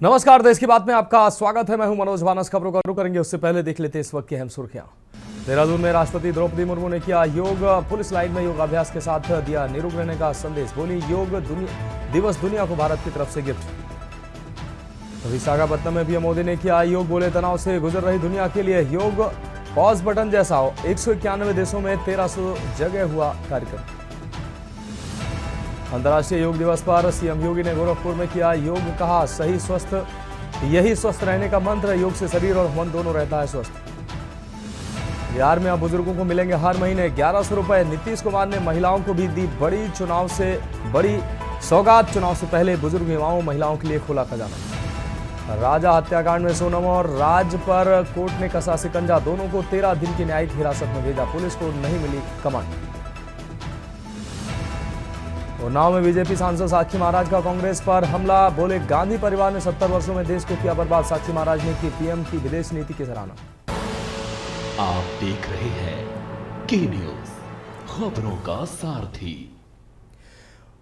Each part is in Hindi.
नमस्कार, देश की बात में आपका स्वागत है। मैं हूं मनोज भानस। खबरों का रुख करेंगे उससे पहले देख लेते हैं इस वक्त की अहम सुर्खियां। देहरादून में राष्ट्रपति द्रौपदी मुर्मू ने किया योग। पुलिस लाइन में योगाभ्यास के साथ दिया निरोग रहने का संदेश। बोली, योग दिवस दुनिया को भारत की तरफ से गिफ्ट। विशाखापत्तनम में पीएम मोदी ने किया योग। बोले, तनाव से गुजर रही दुनिया के लिए योग पॉज बटन जैसा हो। 191 देशों में 1300 जगह हुआ कार्यक्रम। अंतर्राष्ट्रीय योग दिवस पर सीएम योगी ने गोरखपुर में किया योग। कहा, सही स्वस्थ यही स्वस्थ रहने का मंत्र है। योग से शरीर और मन दोनों रहता है स्वस्थ। बिहार में अब बुजुर्गों को मिलेंगे हर महीने 1100 रुपए। नीतीश कुमार ने महिलाओं को भी दी बड़ी सौगात। चुनाव से पहले बुजुर्ग युवाओं महिलाओं के लिए खोला खजाना। राजा हत्याकांड में सोनम और राज पर कोर्ट ने कसा शिकंजा। दोनों को 13 दिन की न्यायिक हिरासत में भेजा। पुलिस को नहीं मिली कमांड। उन्नाव में बीजेपी सांसद साक्षी महाराज का कांग्रेस पर हमला। बोले, गांधी परिवार ने 70 वर्षों में देश को किया बर्बाद। साक्षी महाराज ने की पीएम की विदेश नीति की सराहना। आप देख रहे हैं के न्यूज, खबरों का सारथी।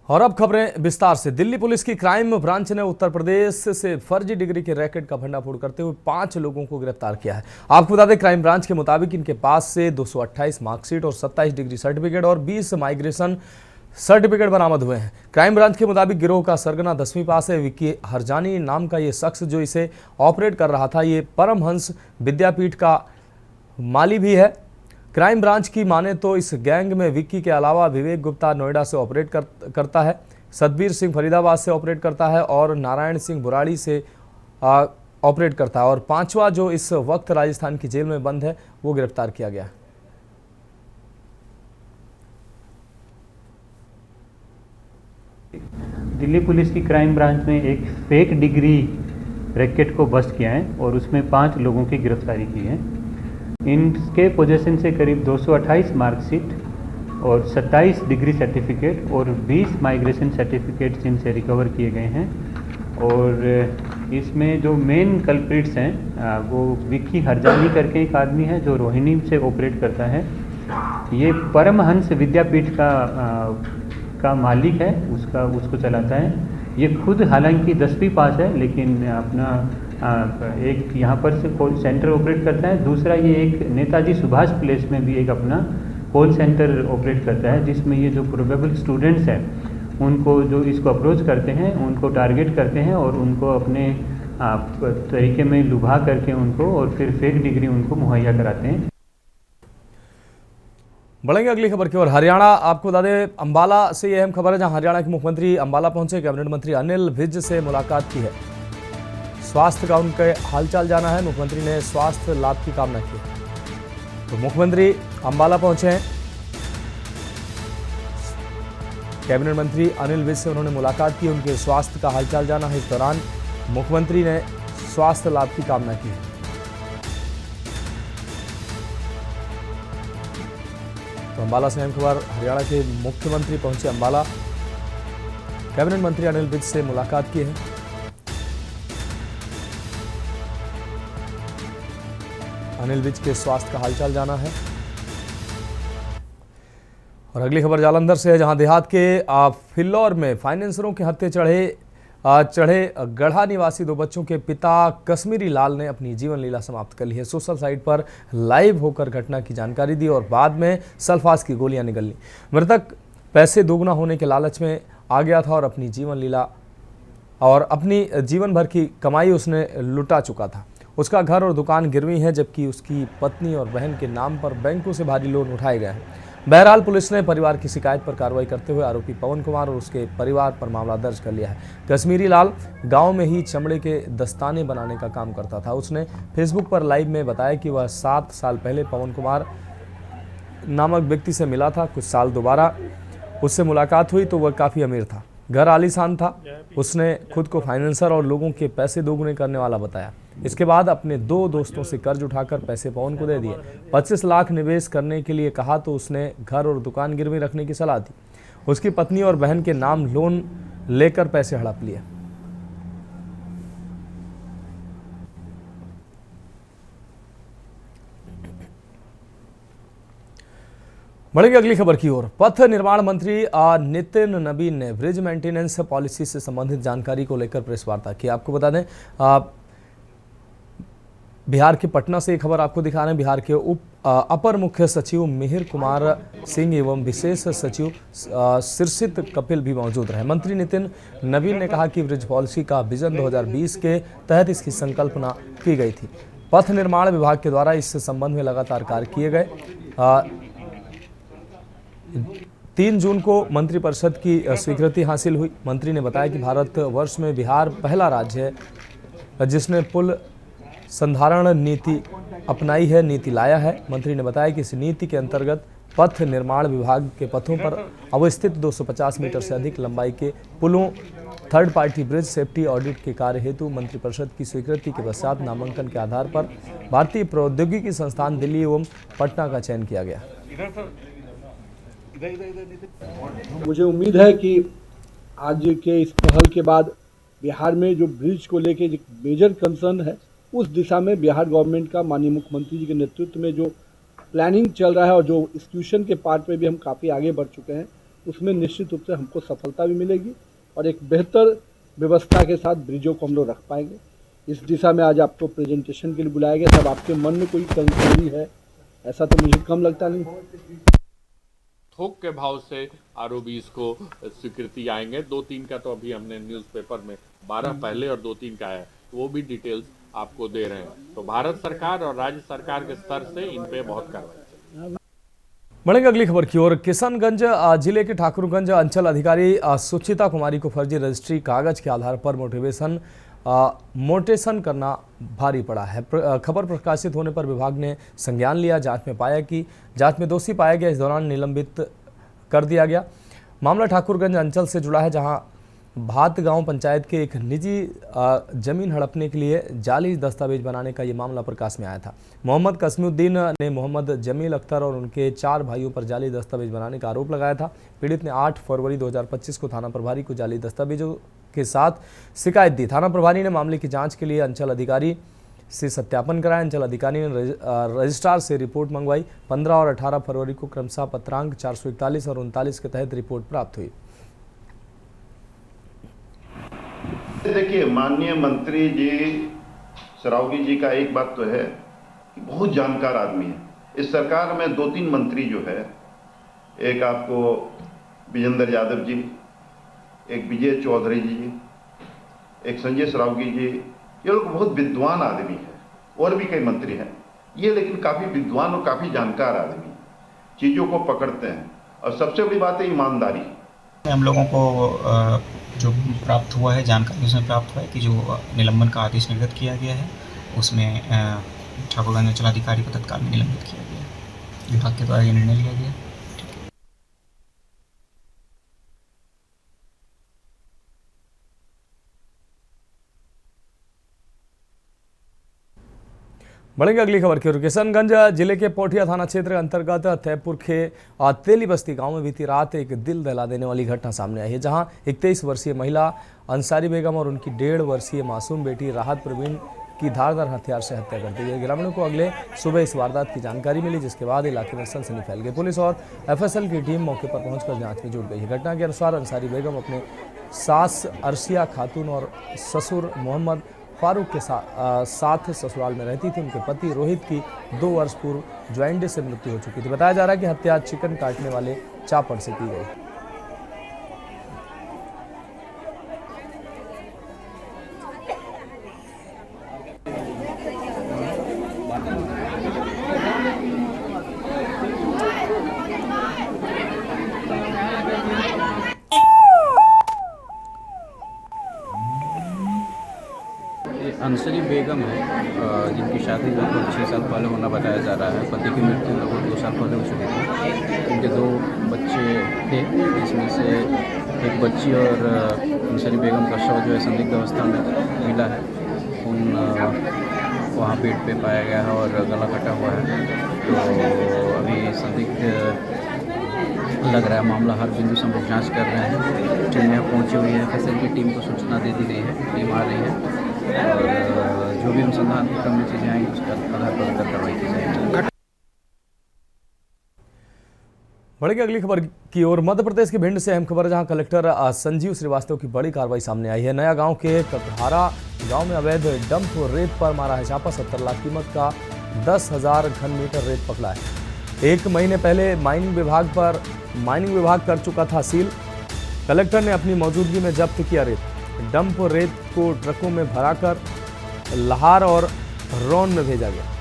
और अब खबरें विस्तार से। दिल्ली पुलिस की क्राइम ब्रांच ने उत्तर प्रदेश से फर्जी डिग्री के रैकेट का भंडाफोड़ करते हुए 5 लोगों को गिरफ्तार किया है। आपको बता दें, क्राइम ब्रांच के मुताबिक इनके पास से 228 मार्कशीट और 27 डिग्री सर्टिफिकेट और 20 माइग्रेशन सर्टिफिकेट बरामद हुए हैं। क्राइम ब्रांच के मुताबिक गिरोह का सरगना 10वीं पास है। विक्की हरजानी नाम का ये शख्स जो इसे ऑपरेट कर रहा था, ये परमहंस विद्यापीठ का माली भी है। क्राइम ब्रांच की माने तो इस गैंग में विक्की के अलावा विवेक गुप्ता नोएडा से ऑपरेट करता है, सतबीर सिंह फरीदाबाद से ऑपरेट करता है और नारायण सिंह बुराड़ी से ऑपरेट करता है। और 5वां जो इस वक्त राजस्थान की जेल में बंद है, वो गिरफ्तार किया गया है। दिल्ली पुलिस की क्राइम ब्रांच ने एक फेक डिग्री रैकेट को बस्ट किया है और उसमें 5 लोगों की गिरफ्तारी की है। इनके पोजीशन से करीब 228 मार्कशीट और 27 डिग्री सर्टिफिकेट और 20 माइग्रेशन सर्टिफिकेट्स इनसे रिकवर किए गए हैं। और इसमें जो मेन कल्प्रिट्स हैं वो विक्की हरजानी करके एक आदमी है जो रोहिणी से ऑपरेट करता है। ये परमहंस विद्यापीठ का मालिक है, उसको चलाता है। ये खुद हालांकि 10वीं पास है, लेकिन अपना एक यहाँ पर से कॉल सेंटर ऑपरेट करता है। दूसरा, ये एक नेताजी सुभाष प्लेस में भी एक अपना कॉल सेंटर ऑपरेट करता है, जिसमें ये जो प्रोबेबल स्टूडेंट्स हैं उनको जो इसको अप्रोच करते हैं, उनको टारगेट करते हैं और उनको अपने तरीके में लुभा करके उनको और फिर फेक डिग्री उनको मुहैया कराते हैं। बढ़ेंगे अगली खबर की ओर। हरियाणा, आपको बता दें, अंबाला से यह अहम खबर है, जहां हरियाणा के मुख्यमंत्री अंबाला पहुंचे। कैबिनेट मंत्री अनिल विज से मुलाकात की है। स्वास्थ्य का उनके हालचाल जाना है। मुख्यमंत्री ने स्वास्थ्य लाभ की कामना की। तो मुख्यमंत्री अंबाला पहुंचे हैं। कैबिनेट मंत्री अनिल विज से उन्होंने मुलाकात की, उनके स्वास्थ्य का हालचाल जाना है। इस दौरान मुख्यमंत्री ने स्वास्थ्य लाभ की कामना की है। तो अंबाला से अहम खबर, हरियाणा के मुख्यमंत्री पहुंचे अंबाला। कैबिनेट मंत्री अनिल विज से मुलाकात की है। अनिल विज के स्वास्थ्य का हालचाल जाना है। और अगली खबर जालंधर से है, जहां देहात के फिल्लौर में फाइनेंसरों के हत्थे चढ़े गढ़ा निवासी 2 बच्चों के पिता कश्मीरी लाल ने अपनी जीवन लीला समाप्त कर ली है। सोशल साइट पर लाइव होकर घटना की जानकारी दी और बाद में सल्फास की गोलियां निगल ली। मृतक पैसे दोगुना होने के लालच में आ गया था और अपनी जीवन भर की कमाई उसने लुटा चुका था। उसका घर और दुकान गिरवी है, जबकि उसकी पत्नी और बहन के नाम पर बैंकों से भारी लोन उठाए गए हैं। बहरहाल पुलिस ने परिवार की शिकायत पर कार्रवाई करते हुए आरोपी पवन कुमार और उसके परिवार पर मामला दर्ज कर लिया है। कश्मीरी लाल गांव में ही चमड़े के दस्ताने बनाने का काम करता था। उसने फेसबुक पर लाइव में बताया कि वह 7 साल पहले पवन कुमार नामक व्यक्ति से मिला था। कुछ साल दोबारा उससे मुलाकात हुई तो वह काफ़ी अमीर था, घर आलीशान था। उसने खुद को फाइनेंसर और लोगों के पैसे दोगुने करने वाला बताया। इसके बाद अपने 2 दोस्तों से कर्ज उठाकर पैसे पवन को दे दिए। 25 लाख निवेश करने के लिए कहा तो उसने घर और दुकान गिरवी रखने की सलाह दी। उसकी पत्नी और बहन के नाम लोन लेकर पैसे हड़प लिए। बढ़ेगी अगली खबर की ओर। पथ निर्माण मंत्री नितिन नवीन ने ब्रिज मेंटेनेंस पॉलिसी से संबंधित जानकारी को लेकर प्रेस वार्ता की। आपको बता दें बिहार के पटना से एक खबर आपको दिखा रहे हैं। बिहार के अपर मुख्य सचिव मिहिर कुमार सिंह एवं विशेष सचिव सिरसित कपिल भी मौजूद रहे। मंत्री नितिन नवीन ने कहा कि ब्रिज पॉलिसी का विजन 2020 के तहत इसकी संकल्पना की गई थी। पथ निर्माण विभाग के द्वारा इस संबंध में लगातार कार्य किए गए। 3 जून को मंत्रिपरिषद की स्वीकृति हासिल हुई। मंत्री ने बताया कि भारतवर्ष में बिहार पहला राज्य है जिसने पुल संधारण नीति अपनाई है, नीति लाया है। मंत्री ने बताया कि इस नीति के अंतर्गत पथ निर्माण विभाग के पथों पर अवस्थित 250 मीटर से अधिक लंबाई के पुलों third party bridge safety audit के कार्य हेतु मंत्रिपरिषद की स्वीकृति के पश्चात नामांकन के आधार पर भारतीय प्रौद्योगिकी संस्थान दिल्ली एवं पटना का चयन किया गया। मुझे उम्मीद है कि आज के इस पहल के बाद बिहार में जो ब्रिज को लेके एक मेजर कंसर्न है, उस दिशा में बिहार गवर्नमेंट का माननीय मुख्यमंत्री जी के नेतृत्व में जो प्लानिंग चल रहा है और जो इंस्टीट्यूशन के पार्ट में भी हम काफ़ी आगे बढ़ चुके हैं, उसमें निश्चित रूप से हमको सफलता भी मिलेगी और एक बेहतर व्यवस्था के साथ ब्रिजों को हम लोग रख पाएंगे। इस दिशा में आज आपको प्रेजेंटेशन के लिए बुलाया गया। सब आपके मन में कोई कमजोरी है ऐसा तो मुझे कम लगता नहीं। थोक के भाव से RO20 को स्वीकृति आएंगे। 2-3 का तो अभी हमने न्यूज़पेपर में 12 पहले और 2-3 का है, वो भी डिटेल्स आपको दे रहे हैं। तो भारत सरकार और राज्य सरकार के स्तर से इन पे बहुत कार्रवाई। बढ़ेंगे अगली खबर की ओर। किशनगंज जिले के ठाकुरगंज अंचल अधिकारी सुचिता कुमारी को फर्जी रजिस्ट्री कागज के आधार पर मोटेशन करना भारी पड़ा है। खबर प्रकाशित होने पर विभाग ने संज्ञान लिया। जांच में दोषी पाया गया। इस दौरान निलंबित कर दिया गया। मामला ठाकुरगंज अंचल से जुड़ा है, जहां भात गांव पंचायत के एक निजी जमीन हड़पने के लिए जाली दस्तावेज बनाने का ये मामला प्रकाश में आया था। मोहम्मद कस्मुद्दीन ने मोहम्मद जमील अख्तर और उनके 4 भाइयों पर जाली दस्तावेज बनाने का आरोप लगाया था। पीड़ित ने 8 फरवरी 2025 को थाना प्रभारी को जाली दस्तावेजों के साथ शिकायत दी। थाना प्रभारी ने मामले की जांच के लिए अंचल अधिकारी से सत्यापन कराया। अंचल अधिकारी ने रजिस्ट्रार से रिपोर्ट मंगवाई। 15 और 18 फरवरी को क्रमशः पत्रांक 441 और 39 के तहत रिपोर्ट प्राप्त हुई। देखिए, माननीय मंत्री जी सरावगी जी का एक बात तो है कि बहुत जानकार आदमी है। इस सरकार में 2-3 मंत्री जो है, एक आपको विजेंद्र यादव जी, एक विजय चौधरी जी, एक संजय सरावगी जी, ये लोग बहुत विद्वान आदमी है। और भी कई मंत्री हैं ये, लेकिन काफ़ी विद्वान और काफ़ी जानकार आदमी, चीज़ों को पकड़ते हैं। और सबसे बड़ी बात है ईमानदारी। हम लोगों को जो प्राप्त हुआ है, जानकारी उसमें प्राप्त हुआ है कि जो निलंबन का आदेश निर्गत किया गया है, उसमें ठाकुरगंज अंचलाधिकारी को तत्काल में निलंबित किया गया। विभाग के द्वारा यह निर्णय लिया गया। बढ़ेंगे अगली खबर की ओर। किशनगंज जिले के पोठिया थाना क्षेत्र अंतर्गत तैयबपुर के तेली बस्ती गांव में बीती रात एक दिल दहला देने वाली घटना सामने आई है, जहां एक 23 वर्षीय महिला अंसारी बेगम और उनकी 1.5 वर्षीय मासूम बेटी राहत प्रवीण की धारदार हथियार से हत्या कर दी गई। ग्रामीणों को अगले सुबह इस वारदात की जानकारी मिली, जिसके बाद इलाके में सनसनी फैल गई। पुलिस और FSL की टीम मौके पर पहुंचकर जांच में जुट गई है। घटना के अनुसार अंसारी बेगम अपने सास अरसिया खातून और ससुर मोहम्मद फारूक के साथ ससुराल में रहती थी। उनके पति रोहित की 2 वर्ष पूर्व ज्वाइंटिस से मृत्यु हो चुकी थी। बताया जा रहा है कि हत्या चिकन काटने वाले चापड़ से की गई। अंसरी बेगम है, जिनकी शादी लगभग 6 साल पहले होना बताया जा रहा है। पति की मृत्यु लगभग 2 साल पहले हो चुकी थी। उनके 2 बच्चे थे, जिसमें से एक बच्ची और अंसरी बेगम का शव जो है संदिग्ध अवस्था में मिला है। वहाँ पेट पे पाया गया है और गला कटा हुआ है। तो अभी संदिग्ध लग रहा है मामला, हर बिंदु से हम लोग जाँच कर रहे हैं। टीम यहाँ पहुँची हुई है। FSL की टीम को सूचना दे दी गई है, टीम आ रही है और जो भी अनुसंधान के क्रम में चीज़ें आएंगी उसका आधार पर कार्रवाई की जाएगी। बढ़ेगी अगली खबर की ओर। मध्य प्रदेश के भिंड से अहम खबर, जहां कलेक्टर संजीव श्रीवास्तव की बड़ी कार्रवाई सामने आई है। नया गांव के ककहारा गांव में अवैध डंप रेत पर मारा है छापा। 70 लाख कीमत का 10,000 घन मीटर रेत पकड़ा है। 1 महीने पहले माइनिंग विभाग कर चुका था सील। कलेक्टर ने अपनी मौजूदगी में जब्त किया रेत। डंप रेत को ट्रकों में भराकर लाहौर और रौन में भेजा गया।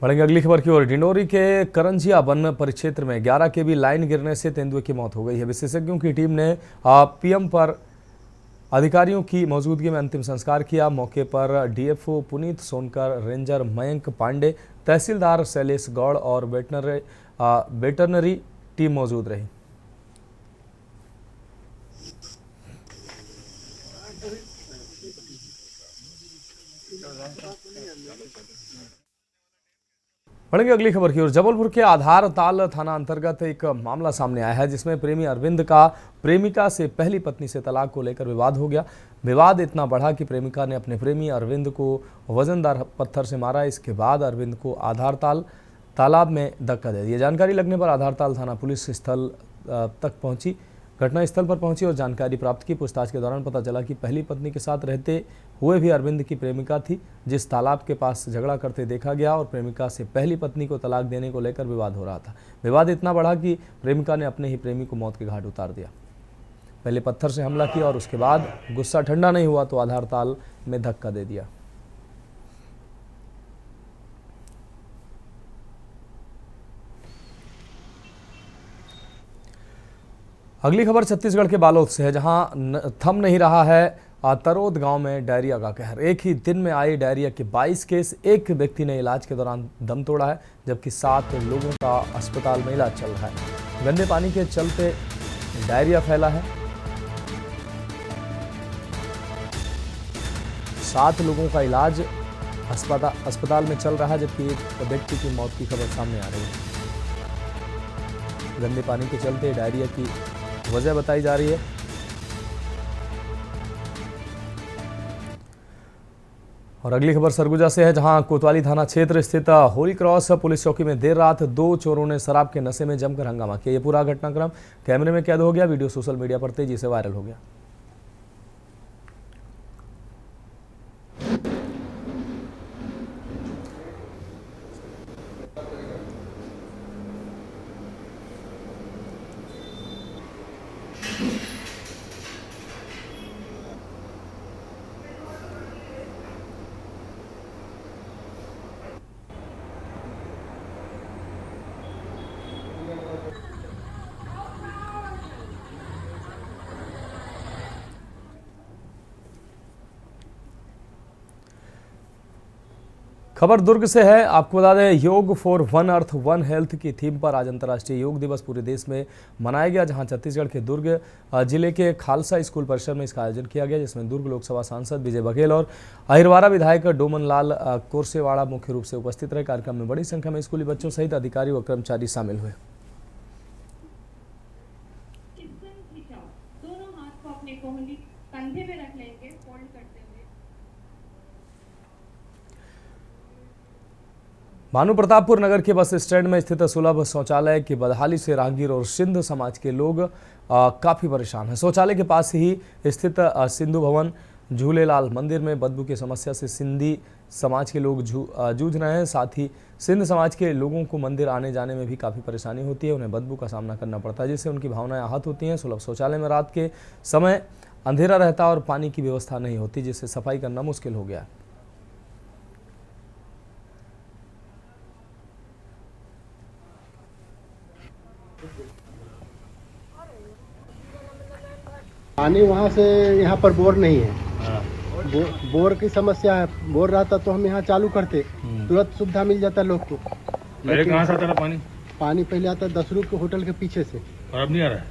बढ़ेंगे अगली खबर की ओर। डिंडोरी के करंजिया वन परिक्षेत्र में 11 केवी लाइन गिरने से तेंदुए की मौत हो गई है। विशेषज्ञों की टीम ने पीएम पर अधिकारियों की मौजूदगी में अंतिम संस्कार किया। मौके पर डीएफओ पुनीत सोनकर, रेंजर मयंक पांडे, तहसीलदार शैलेश गौड़ और वेटरनरी टीम मौजूद रही। बढ़ेंगे अगली खबर की ओर। जबलपुर के आधार ताल थाना अंतर्गत एक मामला सामने आया है, जिसमें प्रेमी अरविंद का प्रेमिका से पहली पत्नी से तलाक को लेकर विवाद हो गया। विवाद इतना बढ़ा कि प्रेमिका ने अपने प्रेमी अरविंद को वजनदार पत्थर से मारा। इसके बाद अरविंद को आधार तालाब में धक्का दे दिया। जानकारी लगने पर आधार ताल थाना पुलिस घटनास्थल पर पहुंची और जानकारी प्राप्त की। पूछताछ के दौरान पता चला कि पहली पत्नी के साथ रहते हुए भी अरविंद की प्रेमिका थी, जिस तालाब के पास झगड़ा करते देखा गया और प्रेमिका से पहली पत्नी को तलाक देने को लेकर विवाद हो रहा था। विवाद इतना बढ़ा कि प्रेमिका ने अपने ही प्रेमी को मौत के घाट उतार दिया। पहले पत्थर से हमला किया और उसके बाद गुस्सा ठंडा नहीं हुआ तो आधार ताल में धक्का दे दिया। अगली खबर छत्तीसगढ़ के बालोद से है, जहां थम नहीं रहा है तरोद गांव में डायरिया का कहर। एक ही दिन में आई डायरिया के 22 केस। एक व्यक्ति ने इलाज के दौरान दम तोड़ा है, जबकि 7 लोगों का अस्पताल में इलाज चल रहा है। गंदे पानी के चलते डायरिया फैला है। 7 लोगों का इलाज अस्पताल में चल रहा है, जबकि एक व्यक्ति की मौत की खबर सामने आ रही है। गंदे पानी के चलते डायरिया की वजह बताई जा रही है। और अगली खबर सरगुजा से है, जहां कोतवाली थाना क्षेत्र स्थित होली क्रॉस पुलिस चौकी में देर रात 2 चोरों ने शराब के नशे में जमकर हंगामा किया। यह पूरा घटनाक्रम कैमरे में कैद हो गया। वीडियो सोशल मीडिया पर तेजी से वायरल हो गया। खबर दुर्ग से है। आपको बता दें, योग for one earth one health की थीम पर आज अंतर्राष्ट्रीय योग दिवस पूरे देश में मनाया गया, जहां छत्तीसगढ़ के दुर्ग जिले के खालसा स्कूल परिसर में इसका आयोजन किया गया, जिसमें दुर्ग लोकसभा सांसद विजय बघेल और अहिरवारा विधायक डोमन लाल कोरसेवाड़ा मुख्य रूप से उपस्थित रहे। कार्यक्रम में बड़ी संख्या में स्कूली बच्चों सहित अधिकारी व कर्मचारी शामिल हुए। भानु प्रतापपुर नगर के बस स्टैंड में स्थित सुलभ शौचालय की बदहाली से राहगीर और सिंध समाज के लोग काफ़ी परेशान हैं। शौचालय के पास ही स्थित सिंधु भवन झूलेलाल मंदिर में बदबू की समस्या से सिंधी समाज के लोग जूझ रहे हैं। साथ ही सिंध समाज के लोगों को मंदिर आने जाने में भी काफ़ी परेशानी होती है। उन्हें बदबू का सामना करना पड़ता है, जिससे उनकी भावनाएं आहत होती हैं। सुलभ शौचालय में रात के समय अंधेरा रहता और पानी की व्यवस्था नहीं होती, जिससे सफाई करना मुश्किल हो गया है। पानी वहाँ से यहाँ पर बोर नहीं है। बोर की समस्या है। बोर रहता तो हम यहाँ चालू करते, तुरंत सुविधा मिल जाता लोग को। पहले कहाँ से आता था पानी? पानी पहले आता 10 रुपये के होटल के पीछे से। और अब नहीं आ रहा है?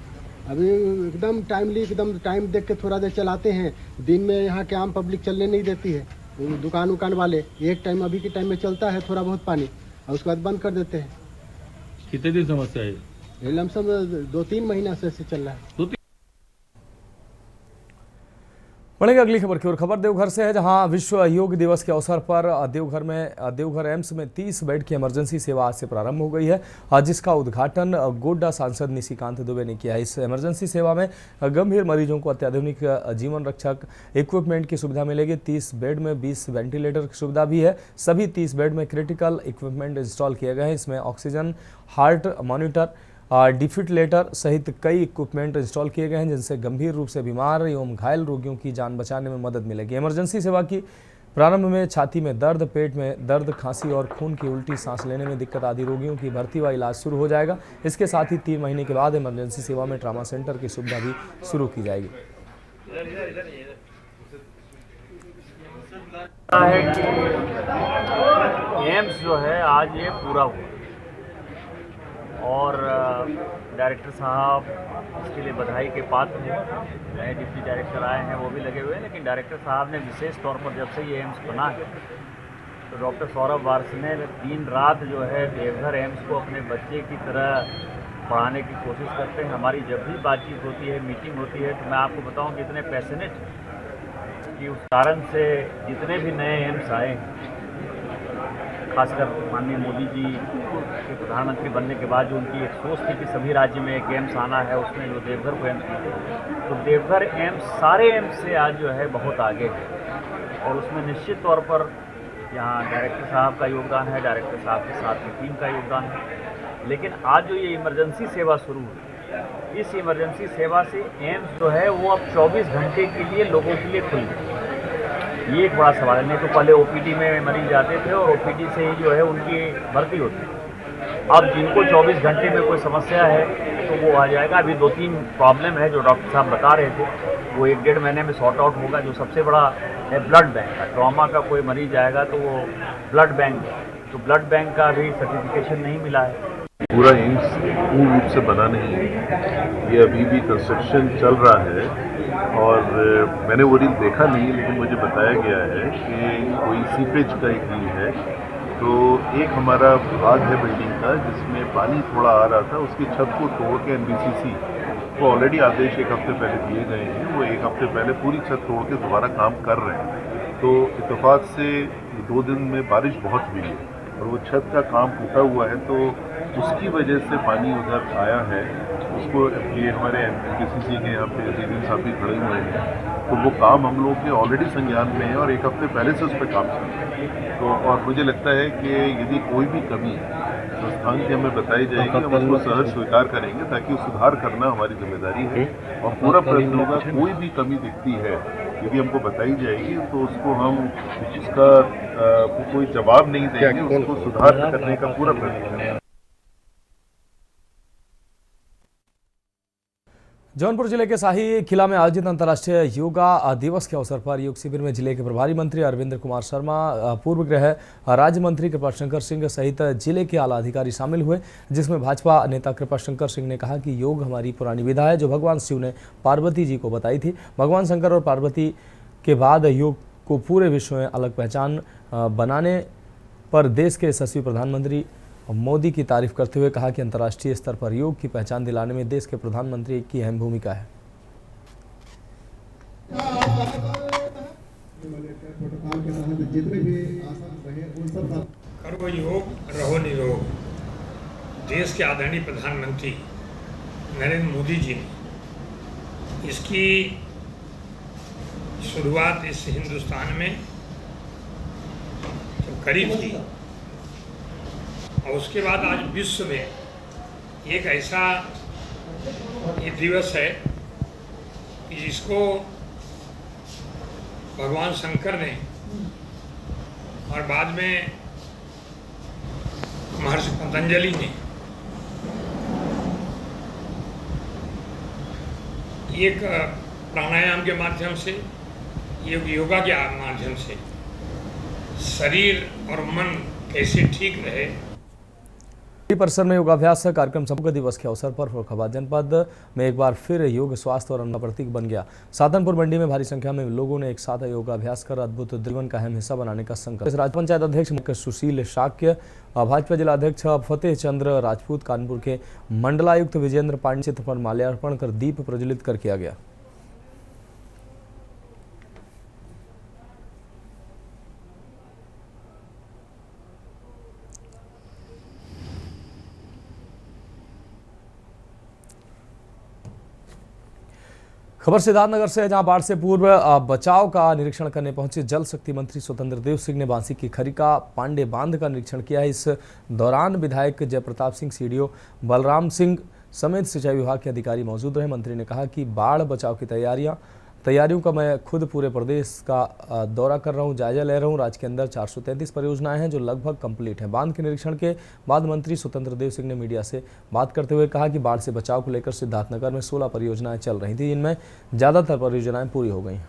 अभी एकदम टाइमली, एकदम टाइम देख के थोड़ा देर चलाते हैं। दिन में यहाँ के आम पब्लिक चलने नहीं देती है। दुकान उकान वाले एक टाइम, अभी के टाइम में चलता है थोड़ा बहुत पानी और उसके बाद बंद कर देते हैं। कितने दिन समस्या है? ये लमसम 2-3 महीना से चल रहा है। बढ़ेंगे अगली खबर की ओर। खबर देवघर से है, जहां विश्व योग दिवस के अवसर पर देवघर एम्स में 30 बेड की इमरजेंसी सेवा आज से प्रारंभ हो गई है, जिसका उद्घाटन गोड्डा सांसद निशिकांत दुबे ने किया है। इस इमरजेंसी सेवा में गंभीर मरीजों को अत्याधुनिक जीवन रक्षक इक्विपमेंट की सुविधा मिलेगी। 30 बेड में 20 वेंटिलेटर की सुविधा भी है। सभी 30 बेड में क्रिटिकल इक्विपमेंट इंस्टॉल किए गए हैं। इसमें ऑक्सीजन, हार्ट मॉनिटर, डिफिब्रिलेटर सहित कई इक्विपमेंट इंस्टॉल किए गए हैं, जिनसे गंभीर रूप से बीमार एवं घायल रोगियों की जान बचाने में मदद मिलेगी। इमरजेंसी सेवा की प्रारंभ में छाती में दर्द, पेट में दर्द, खांसी और खून की उल्टी, सांस लेने में दिक्कत आदि रोगियों की भर्ती व इलाज शुरू हो जाएगा। इसके साथ ही 3 महीने के बाद इमरजेंसी सेवा में ट्रामा सेंटर की सुविधा भी शुरू की जाएगी। एम्स जो है आज ये पूरा हुआ और डायरेक्टर साहब इसके लिए बधाई के पात्र हैं। नए डिप्टी डायरेक्टर आए हैं, वो भी लगे हुए हैं, लेकिन डायरेक्टर साहब ने विशेष तौर पर जब से ये एम्स बना है तो डॉक्टर सौरभ वारसी ने दिन रात जो है देवघर एम्स को अपने बच्चे की तरह पढ़ाने की कोशिश करते हैं। हमारी जब भी बातचीत होती है, मीटिंग होती है, तो मैं आपको बताऊँ कि इतने पैशनेट कि उस कारण से जितने भी नए एम्स आए हैं, खासकर माननीय मोदी जी के प्रधानमंत्री बनने के बाद जो उनकी एक सोच थी कि सभी राज्य में एक एम्स आना है, उसमें जो देवघर को एम्स मिले, तो देवघर एम्स सारे एम्स से आज जो है बहुत आगे है। और उसमें निश्चित तौर पर यहाँ डायरेक्टर साहब का योगदान है, डायरेक्टर साहब के साथ में टीम का योगदान है। लेकिन आज जो ये इमरजेंसी सेवा शुरू हुई, इस इमरजेंसी सेवा से एम्स जो है वो अब 24 घंटे के लिए लोगों के लिए खुल गई। ये एक बड़ा सवाल है। नहीं तो पहले ओपीडी में मरीज जाते थे और ओपीडी से ही जो है उनकी भर्ती होती है। अब जिनको 24 घंटे में कोई समस्या है तो वो आ जाएगा। अभी 2-3 प्रॉब्लम है जो डॉक्टर साहब बता रहे थे, वो 1-1.5 महीने में सॉर्ट आउट होगा। जो सबसे बड़ा है ब्लड बैंक का, ट्रॉमा का कोई मरीज आएगा तो वो ब्लड बैंक, तो ब्लड बैंक का अभी सर्टिफिकेशन नहीं मिला है। पूरा एम्स पूर्ण रूप से बना नहीं है, ये अभी भी कंस्ट्रक्शन चल रहा है और मैंने वो रील देखा नहीं, लेकिन मुझे बताया गया है कि कोई सीपेज का एक रील है। तो एक हमारा भाग है बिल्डिंग का जिसमें पानी थोड़ा आ रहा था, उसकी छत को तोड़ के एनबीसीसी को ऑलरेडी आदेश 1 हफ्ते पहले दिए गए हैं, वो 1 हफ्ते पहले पूरी छत तोड़ के दोबारा काम कर रहे हैं। तो इत्तेफाक से 2 दिन में बारिश बहुत हुई है और वो छत का काम टूटा हुआ है, तो उसकी वजह से पानी उधर आया है। उसको ये हमारे एनबीसीसी के यहाँ पे जीवन साहब भी खड़े हुए हैं, तो वो काम हम लोग के ऑलरेडी संज्ञान में है और 1 हफ्ते पहले से उस पर काम चल रहा है। तो और मुझे लगता है कि यदि कोई भी कमी संस्थान की हमें बताई जाएगी, हम उसको सहज स्वीकार करेंगे, ताकि सुधार करना हमारी जिम्मेदारी है और पूरा प्रयत्न होगा। कोई भी कमी दिखती है यदि हमको बताई जाएगी तो उसको हम उसका कोई जवाब नहीं देंगे, उसको सुधार करने का पूरा प्रयत्न करेंगे। जौनपुर जिले के शाही किला में आयोजित अंतर्राष्ट्रीय योगा दिवस के अवसर पर योग शिविर में जिले के प्रभारी मंत्री अरविंद कुमार शर्मा, पूर्व गृह राज्य मंत्री कृपाशंकर सिंह सहित जिले के आला अधिकारी शामिल हुए, जिसमें भाजपा नेता कृपाशंकर सिंह ने कहा कि योग हमारी पुरानी विधा है जो भगवान शिव ने पार्वती जी को बताई थी। भगवान शंकर और पार्वती के बाद योग को पूरे विश्व में अलग पहचान बनाने पर देश के यशस्वी प्रधानमंत्री मोदी की तारीफ करते हुए कहा कि अंतर्राष्ट्रीय स्तर पर योग की पहचान दिलाने में देश के प्रधानमंत्री की अहम भूमिका है। करो योग रहो निरोग। देश के आदरणीय प्रधानमंत्री नरेंद्र मोदी जी ने इसकी शुरुआत इस हिंदुस्तान में जब करी थी और उसके बाद आज विश्व में एक ऐसा ये दिवस है कि जिसको भगवान शंकर ने और बाद में महर्षि पतंजलि ने एक प्राणायाम के माध्यम से, योगा के माध्यम से शरीर और मन कैसे ठीक रहे। परिसर में योगाभ्यास कार्यक्रम संपन्न दिवस के अवसर पर फर्रुखाबाद जनपद में एक बार फिर योग स्वास्थ्य और अन्न प्रतीक बन गया। साधनपुर मंडी में भारी संख्या में लोगों ने एक साथ योगाभ्यास कर अद्भुत जीवन का अहम हिस्सा बनाने का संकल्प। राज्य पंचायत अध्यक्ष मुख्य सुशील शाक्य, भाजपा जिला अध्यक्ष फतेह चंद्र राजपूत, कानपुर के मंडलायुक्त विजेंद्र पांडे चित्र पर माल्यार्पण कर दीप प्रज्वलित कर किया गया। खबर सिद्धार्थनगर से, जहां बाढ़ से पूर्व बचाव का निरीक्षण करने पहुंचे जल शक्ति मंत्री स्वतंत्र देव सिंह ने बांसी की खरीका पांडे बांध का निरीक्षण किया है। इस दौरान विधायक जयप्रताप सिंह, सीडीओ बलराम सिंह समेत सिंचाई विभाग के अधिकारी मौजूद रहे। मंत्री ने कहा कि बाढ़ बचाव की तैयारियों का मैं खुद पूरे प्रदेश का दौरा कर रहा हूं, जायजा ले रहा हूं। राज्य के अंदर 433 परियोजनाएं हैं जो लगभग कंप्लीट हैं। बांध के निरीक्षण के बाद मंत्री स्वतंत्र देव सिंह ने मीडिया से बात करते हुए कहा कि बाढ़ से बचाव को लेकर सिद्धार्थनगर में 16 परियोजनाएं चल रही थी, इनमें ज्यादातर परियोजनाएं पूरी हो गई हैं।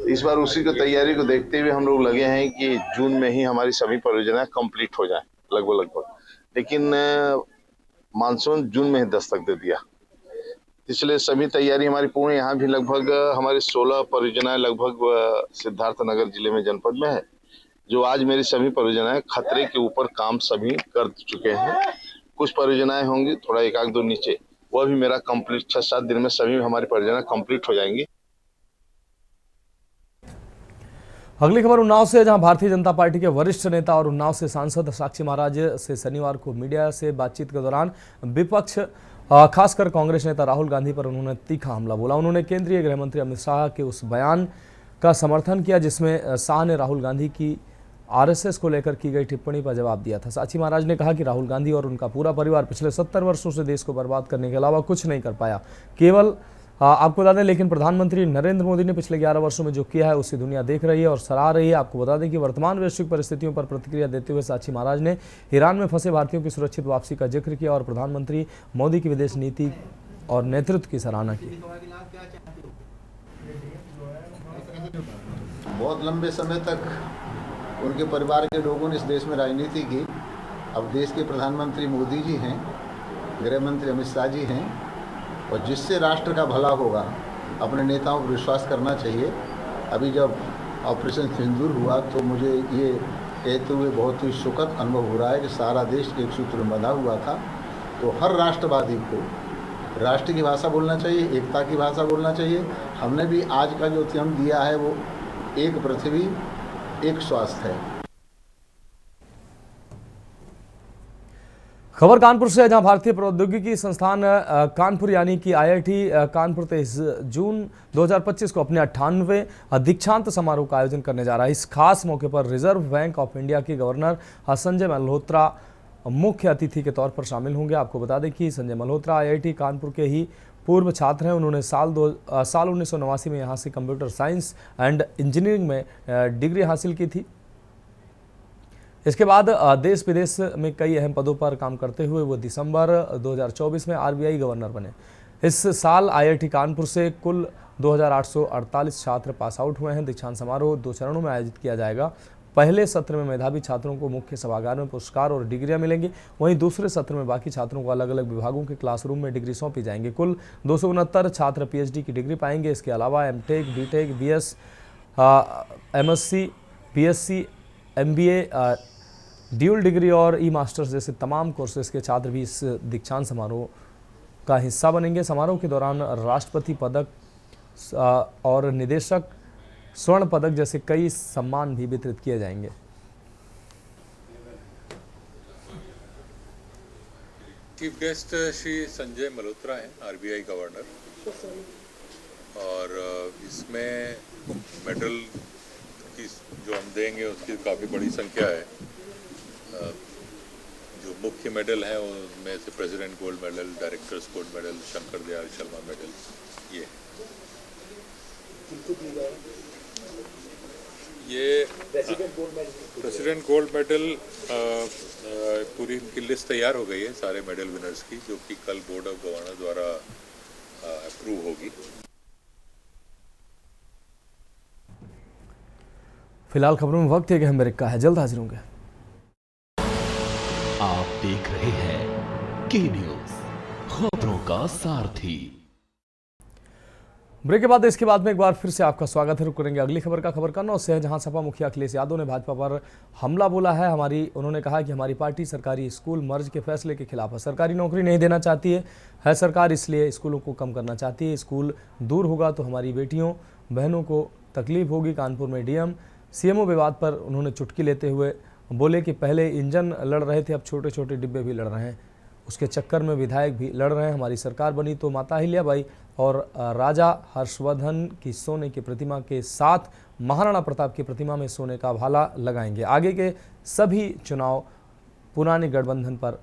इस बार उसी की तैयारी को देखते हुए हम लोग लगे हैं कि जून में ही हमारी सभी परियोजनाएं कंप्लीट हो जाएं लगभग। लेकिन मानसून जून में ही दस्तक दे दिया, इसलिए सभी तैयारी हमारी पूर्ण। यहाँ भी लगभग हमारी 16 परियोजनाएं लगभग सिद्धार्थनगर जिले में जनपद में है, जो आज मेरी सभी परियोजनाएं खतरे के ऊपर काम सभी कर चुके हैं। कुछ परियोजनाएं होंगी थोड़ा एक आध दो नीचे, वह भी मेरा कंप्लीट 6-7 दिन में सभी हमारी परियोजनाएं कंप्लीट हो जाएंगी। अगली खबर उन्नाव से, जहां भारतीय जनता पार्टी के वरिष्ठ नेता और उन्नाव से सांसद साक्षी महाराज से शनिवार को मीडिया से बातचीत के दौरान विपक्ष खासकर कांग्रेस नेता राहुल गांधी पर उन्होंने तीखा हमला बोला। उन्होंने केंद्रीय गृह मंत्री अमित शाह के उस बयान का समर्थन किया जिसमें शाह ने राहुल गांधी की आरएसएस को लेकर की गई टिप्पणी पर जवाब दिया था। साक्षी महाराज ने कहा कि राहुल गांधी और उनका पूरा परिवार पिछले 70 वर्षों से देश को बर्बाद करने के अलावा कुछ नहीं कर पाया। केवल आपको बता दें, लेकिन प्रधानमंत्री नरेंद्र मोदी ने पिछले 11 वर्षों में जो किया है उसे दुनिया देख रही है और सराह रही है। आपको बता दें कि वर्तमान वैश्विक परिस्थितियों पर प्रतिक्रिया देते हुए साक्षी महाराज ने ईरान में फंसे भारतीयों की सुरक्षित वापसी का जिक्र किया और प्रधानमंत्री मोदी की विदेश नीति और नेतृत्व की सराहना की। बहुत लंबे समय तक उनके परिवार के लोगों ने इस देश में राजनीति की। अब देश के प्रधानमंत्री मोदी जी हैं, गृह मंत्री अमित शाह जी हैं, और जिससे राष्ट्र का भला होगा अपने नेताओं पर विश्वास करना चाहिए। अभी जब ऑपरेशन सिंदूर हुआ तो मुझे ये कहते हुए बहुत ही सुखद अनुभव हो रहा है कि सारा देश एक सूत्र में बंधा हुआ था। तो हर राष्ट्रवादी को राष्ट्र की भाषा बोलना चाहिए, एकता की भाषा बोलना चाहिए। हमने भी आज का जो थीम दिया है वो एक पृथ्वी एक स्वास्थ्य है। खबर कानपुर से, जहां भारतीय प्रौद्योगिकी संस्थान कानपुर यानी कि आईआईटी कानपुर 23 जून 2025 को अपने 98वें दीक्षांत समारोह का आयोजन करने जा रहा है। इस खास मौके पर रिजर्व बैंक ऑफ इंडिया के गवर्नर संजय मल्होत्रा मुख्य अतिथि के तौर पर शामिल होंगे। आपको बता दें कि संजय मल्होत्रा आईआईटी कानपुर के ही पूर्व छात्र हैं। उन्होंने साल 1989 में यहां से कंप्यूटर साइंस एंड इंजीनियरिंग में डिग्री हासिल की थी। इसके बाद देश विदेश में कई अहम पदों पर काम करते हुए वो दिसंबर 2024 में आरबीआई गवर्नर बने। इस साल आईआईटी कानपुर से कुल 2848 छात्र पास आउट हुए हैं। दीक्षांत समारोह 2 चरणों में आयोजित किया जाएगा। पहले सत्र में मेधावी छात्रों को मुख्य सभागार में पुरस्कार और डिग्रियां मिलेंगी, वहीं दूसरे सत्र में बाकी छात्रों को अलग अलग विभागों के क्लासरूम में डिग्री सौंपी जाएंगी। कुल 269 छात्र पीएचडी की डिग्री पाएंगे। इसके अलावा MTech, BTech, BS, MSc, BSc, MBA, dual degree और ई मास्टर्स जैसे तमाम कोर्सेज के छात्र भी इस दीक्षांत समारोह का हिस्सा बनेंगे। समारोह के दौरान राष्ट्रपति पदक और निदेशक स्वर्ण पदक जैसे कई सम्मान भी वितरित किए जाएंगे। चीफ गेस्ट श्री संजय मल्होत्रा हैं, आरबीआई गवर्नर, और इसमें मेडल की जो हम देंगे उसकी काफ़ी बड़ी संख्या है। जो मुख्य मेडल हैं उनमें से president gold medal, directors gold medal, Shankar Dayal Sharma medal, ये प्रेसिडेंट गोल्ड मेडल पूरी इनकी लिस्ट तैयार हो गई है सारे मेडल विनर्स की, जो कि कल बोर्ड ऑफ गवर्नर द्वारा अप्रूव होगी। फिलहाल खबरों में वक्त है कि हम ब्रेक का है, जल्द हाजिर होंगे। आप देख रहे हैं के न्यूज, खबरों का सारथी। ब्रेक के बाद इसके बाद में एक बार फिर से आपका स्वागत है। रुक करेंगे अगली खबर का। खबर कन्नौज से है, जहां सपा मुखिया अखिलेश यादव ने भाजपा पर हमला बोला है। उन्होंने कहा कि हमारी पार्टी सरकारी स्कूल मर्ज के फैसले के खिलाफ है। सरकारी नौकरी नहीं देना चाहती है सरकार, इसलिए स्कूलों को कम करना चाहती है। स्कूल दूर होगा तो हमारी बेटियों बहनों को तकलीफ होगी। कानपुर में डीएम सीएमओ विवाद पर उन्होंने चुटकी लेते हुए बोले कि पहले इंजन लड़ रहे थे, अब छोटे छोटे डिब्बे भी लड़ रहे हैं। उसके चक्कर में विधायक भी लड़ रहे हैं। हमारी सरकार बनी तो माता अहिल्याबाई और राजा हर्षवर्धन की सोने की प्रतिमा के साथ महाराणा प्रताप की प्रतिमा में सोने का भाला लगाएंगे। आगे के सभी चुनाव पुराने गठबंधन पर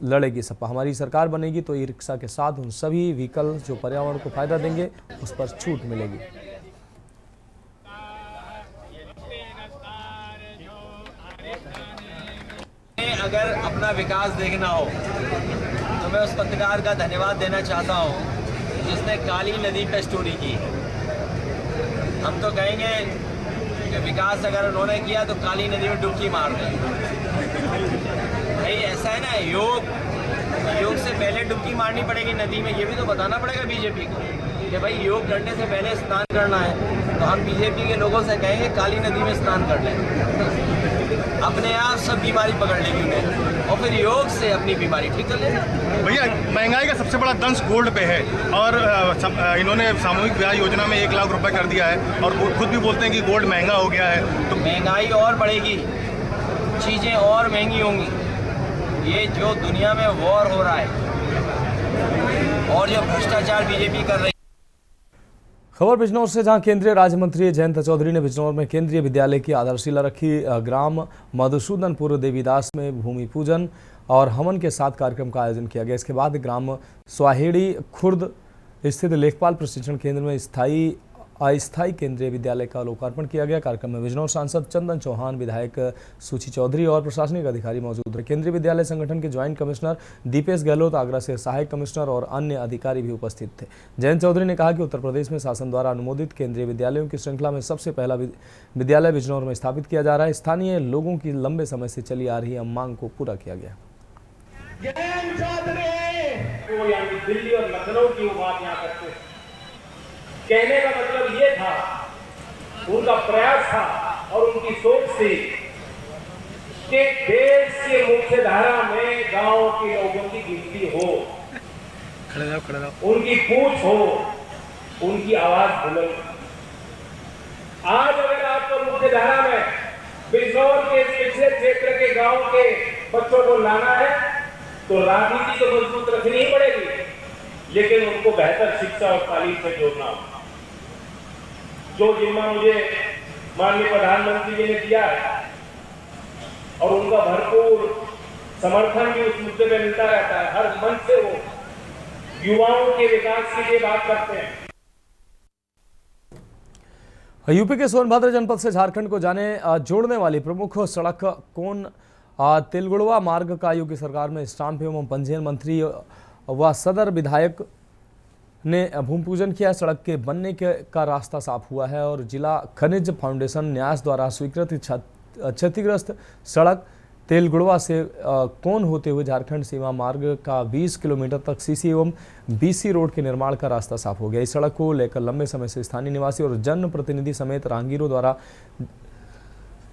लड़ेगी सपा। हमारी सरकार बनेगी तो ई रिक्शा के साथ उन सभी व्हीकल जो पर्यावरण को फायदा देंगे उस पर छूट मिलेगी। अगर अपना विकास देखना हो तो मैं उस पत्रकार का धन्यवाद देना चाहता हूं जिसने काली नदी पे स्टोरी की। हम तो कहेंगे कि विकास अगर उन्होंने किया तो काली नदी में डुबकी मार दें। भाई ऐसा है ना, योग से पहले डुबकी मारनी पड़ेगी नदी में, ये भी तो बताना पड़ेगा बीजेपी को कि भाई योग करने से पहले स्नान करना है। तो हम बीजेपी के लोगों से कहेंगे काली नदी में स्नान कर लें, अपने आप सब बीमारी पकड़ लेगी उन्हें और फिर योग से अपनी बीमारी ठीक कर लेना। भैया महंगाई का सबसे बड़ा दंश गोल्ड पे है और इन्होंने सामूहिक ब्याह योजना में 1 लाख रुपए कर दिया है और खुद भी बोलते हैं कि गोल्ड महंगा हो गया है। तो महंगाई और बढ़ेगी, चीज़ें और महंगी होंगी। ये जो दुनिया में वॉर हो रहा है और जो भ्रष्टाचार बीजेपी कर रही है। खबर बिजनौर से, जहां केंद्रीय राज्य मंत्री जयंत चौधरी ने बिजनौर में केंद्रीय विद्यालय की आधारशिला रखी। ग्राम मधुसूदनपुर देवीदास में भूमि पूजन और हवन के साथ कार्यक्रम का आयोजन किया गया। इसके बाद ग्राम स्वाहेड़ी खुर्द स्थित लेखपाल प्रशिक्षण केंद्र में अस्थायी केंद्रीय विद्यालय का लोकार्पण किया गया। कार्यक्रम में बिजनौर सांसद चंदन चौहान, विधायक सूची चौधरी और प्रशासनिक अधिकारी मौजूद रहे। केंद्रीय विद्यालय संगठन के ज्वाइंट कमिश्नर दीपेश गहलोत, आगरा से सहायक कमिश्नर और अन्य अधिकारी भी उपस्थित थे। जयंत चौधरी ने कहा कि उत्तर प्रदेश में शासन द्वारा अनुमोदित केंद्रीय विद्यालयों की श्रृंखला में सबसे पहला विद्यालय बिजनौर में स्थापित किया जा रहा है। स्थानीय लोगों की लंबे समय से चली आ रही मांग को पूरा किया गया। दिल्ली और लखनऊ की बात यहाँ करते हैं। कहने का मतलब ये था, उनका प्रयास था और उनकी सोच थी कि देश के मुख्य धारा में गांव के लोगों की गिनती हो, उनकी पूछ हो, उनकी आवाज बुलंद। आज अगर आपको मुख्य धारा में बिजनौर के पिछले क्षेत्र के गांव के बच्चों को लाना है तो राजनीति तो मजबूत रखनी ही पड़ेगी, लेकिन उनको बेहतर शिक्षा और तालीम से जोड़ना होगा। जो जिम्मा मुझे माननीय प्रधानमंत्री जी ने दिया है और उनका भरपूर समर्थन भी उस मुद्दे में मिलता रहता है। हर मंच से वो युवाओं के विकास की बात करते हैं। यूपी के सोनभद्र जनपद से झारखंड को जोड़ने वाली प्रमुख सड़क कोन तेलगुड़वा मार्ग का योगी सरकार में स्टाम्प एवं पंजीयन मंत्री व सदर विधायक ने भूमि पूजन किया। सड़क के बनने का रास्ता साफ हुआ है और जिला खनिज फाउंडेशन न्यास द्वारा स्वीकृत क्षतिग्रस्त सड़क तेलगुड़वा से कोन होते हुए झारखंड सीमा मार्ग का 20 किलोमीटर तक सीसी एवं बीसी रोड के निर्माण का रास्ता साफ हो गया। इस सड़क को लेकर लंबे समय से स्थानीय निवासी और जनप्रतिनिधि समेत राहगीरों द्वारा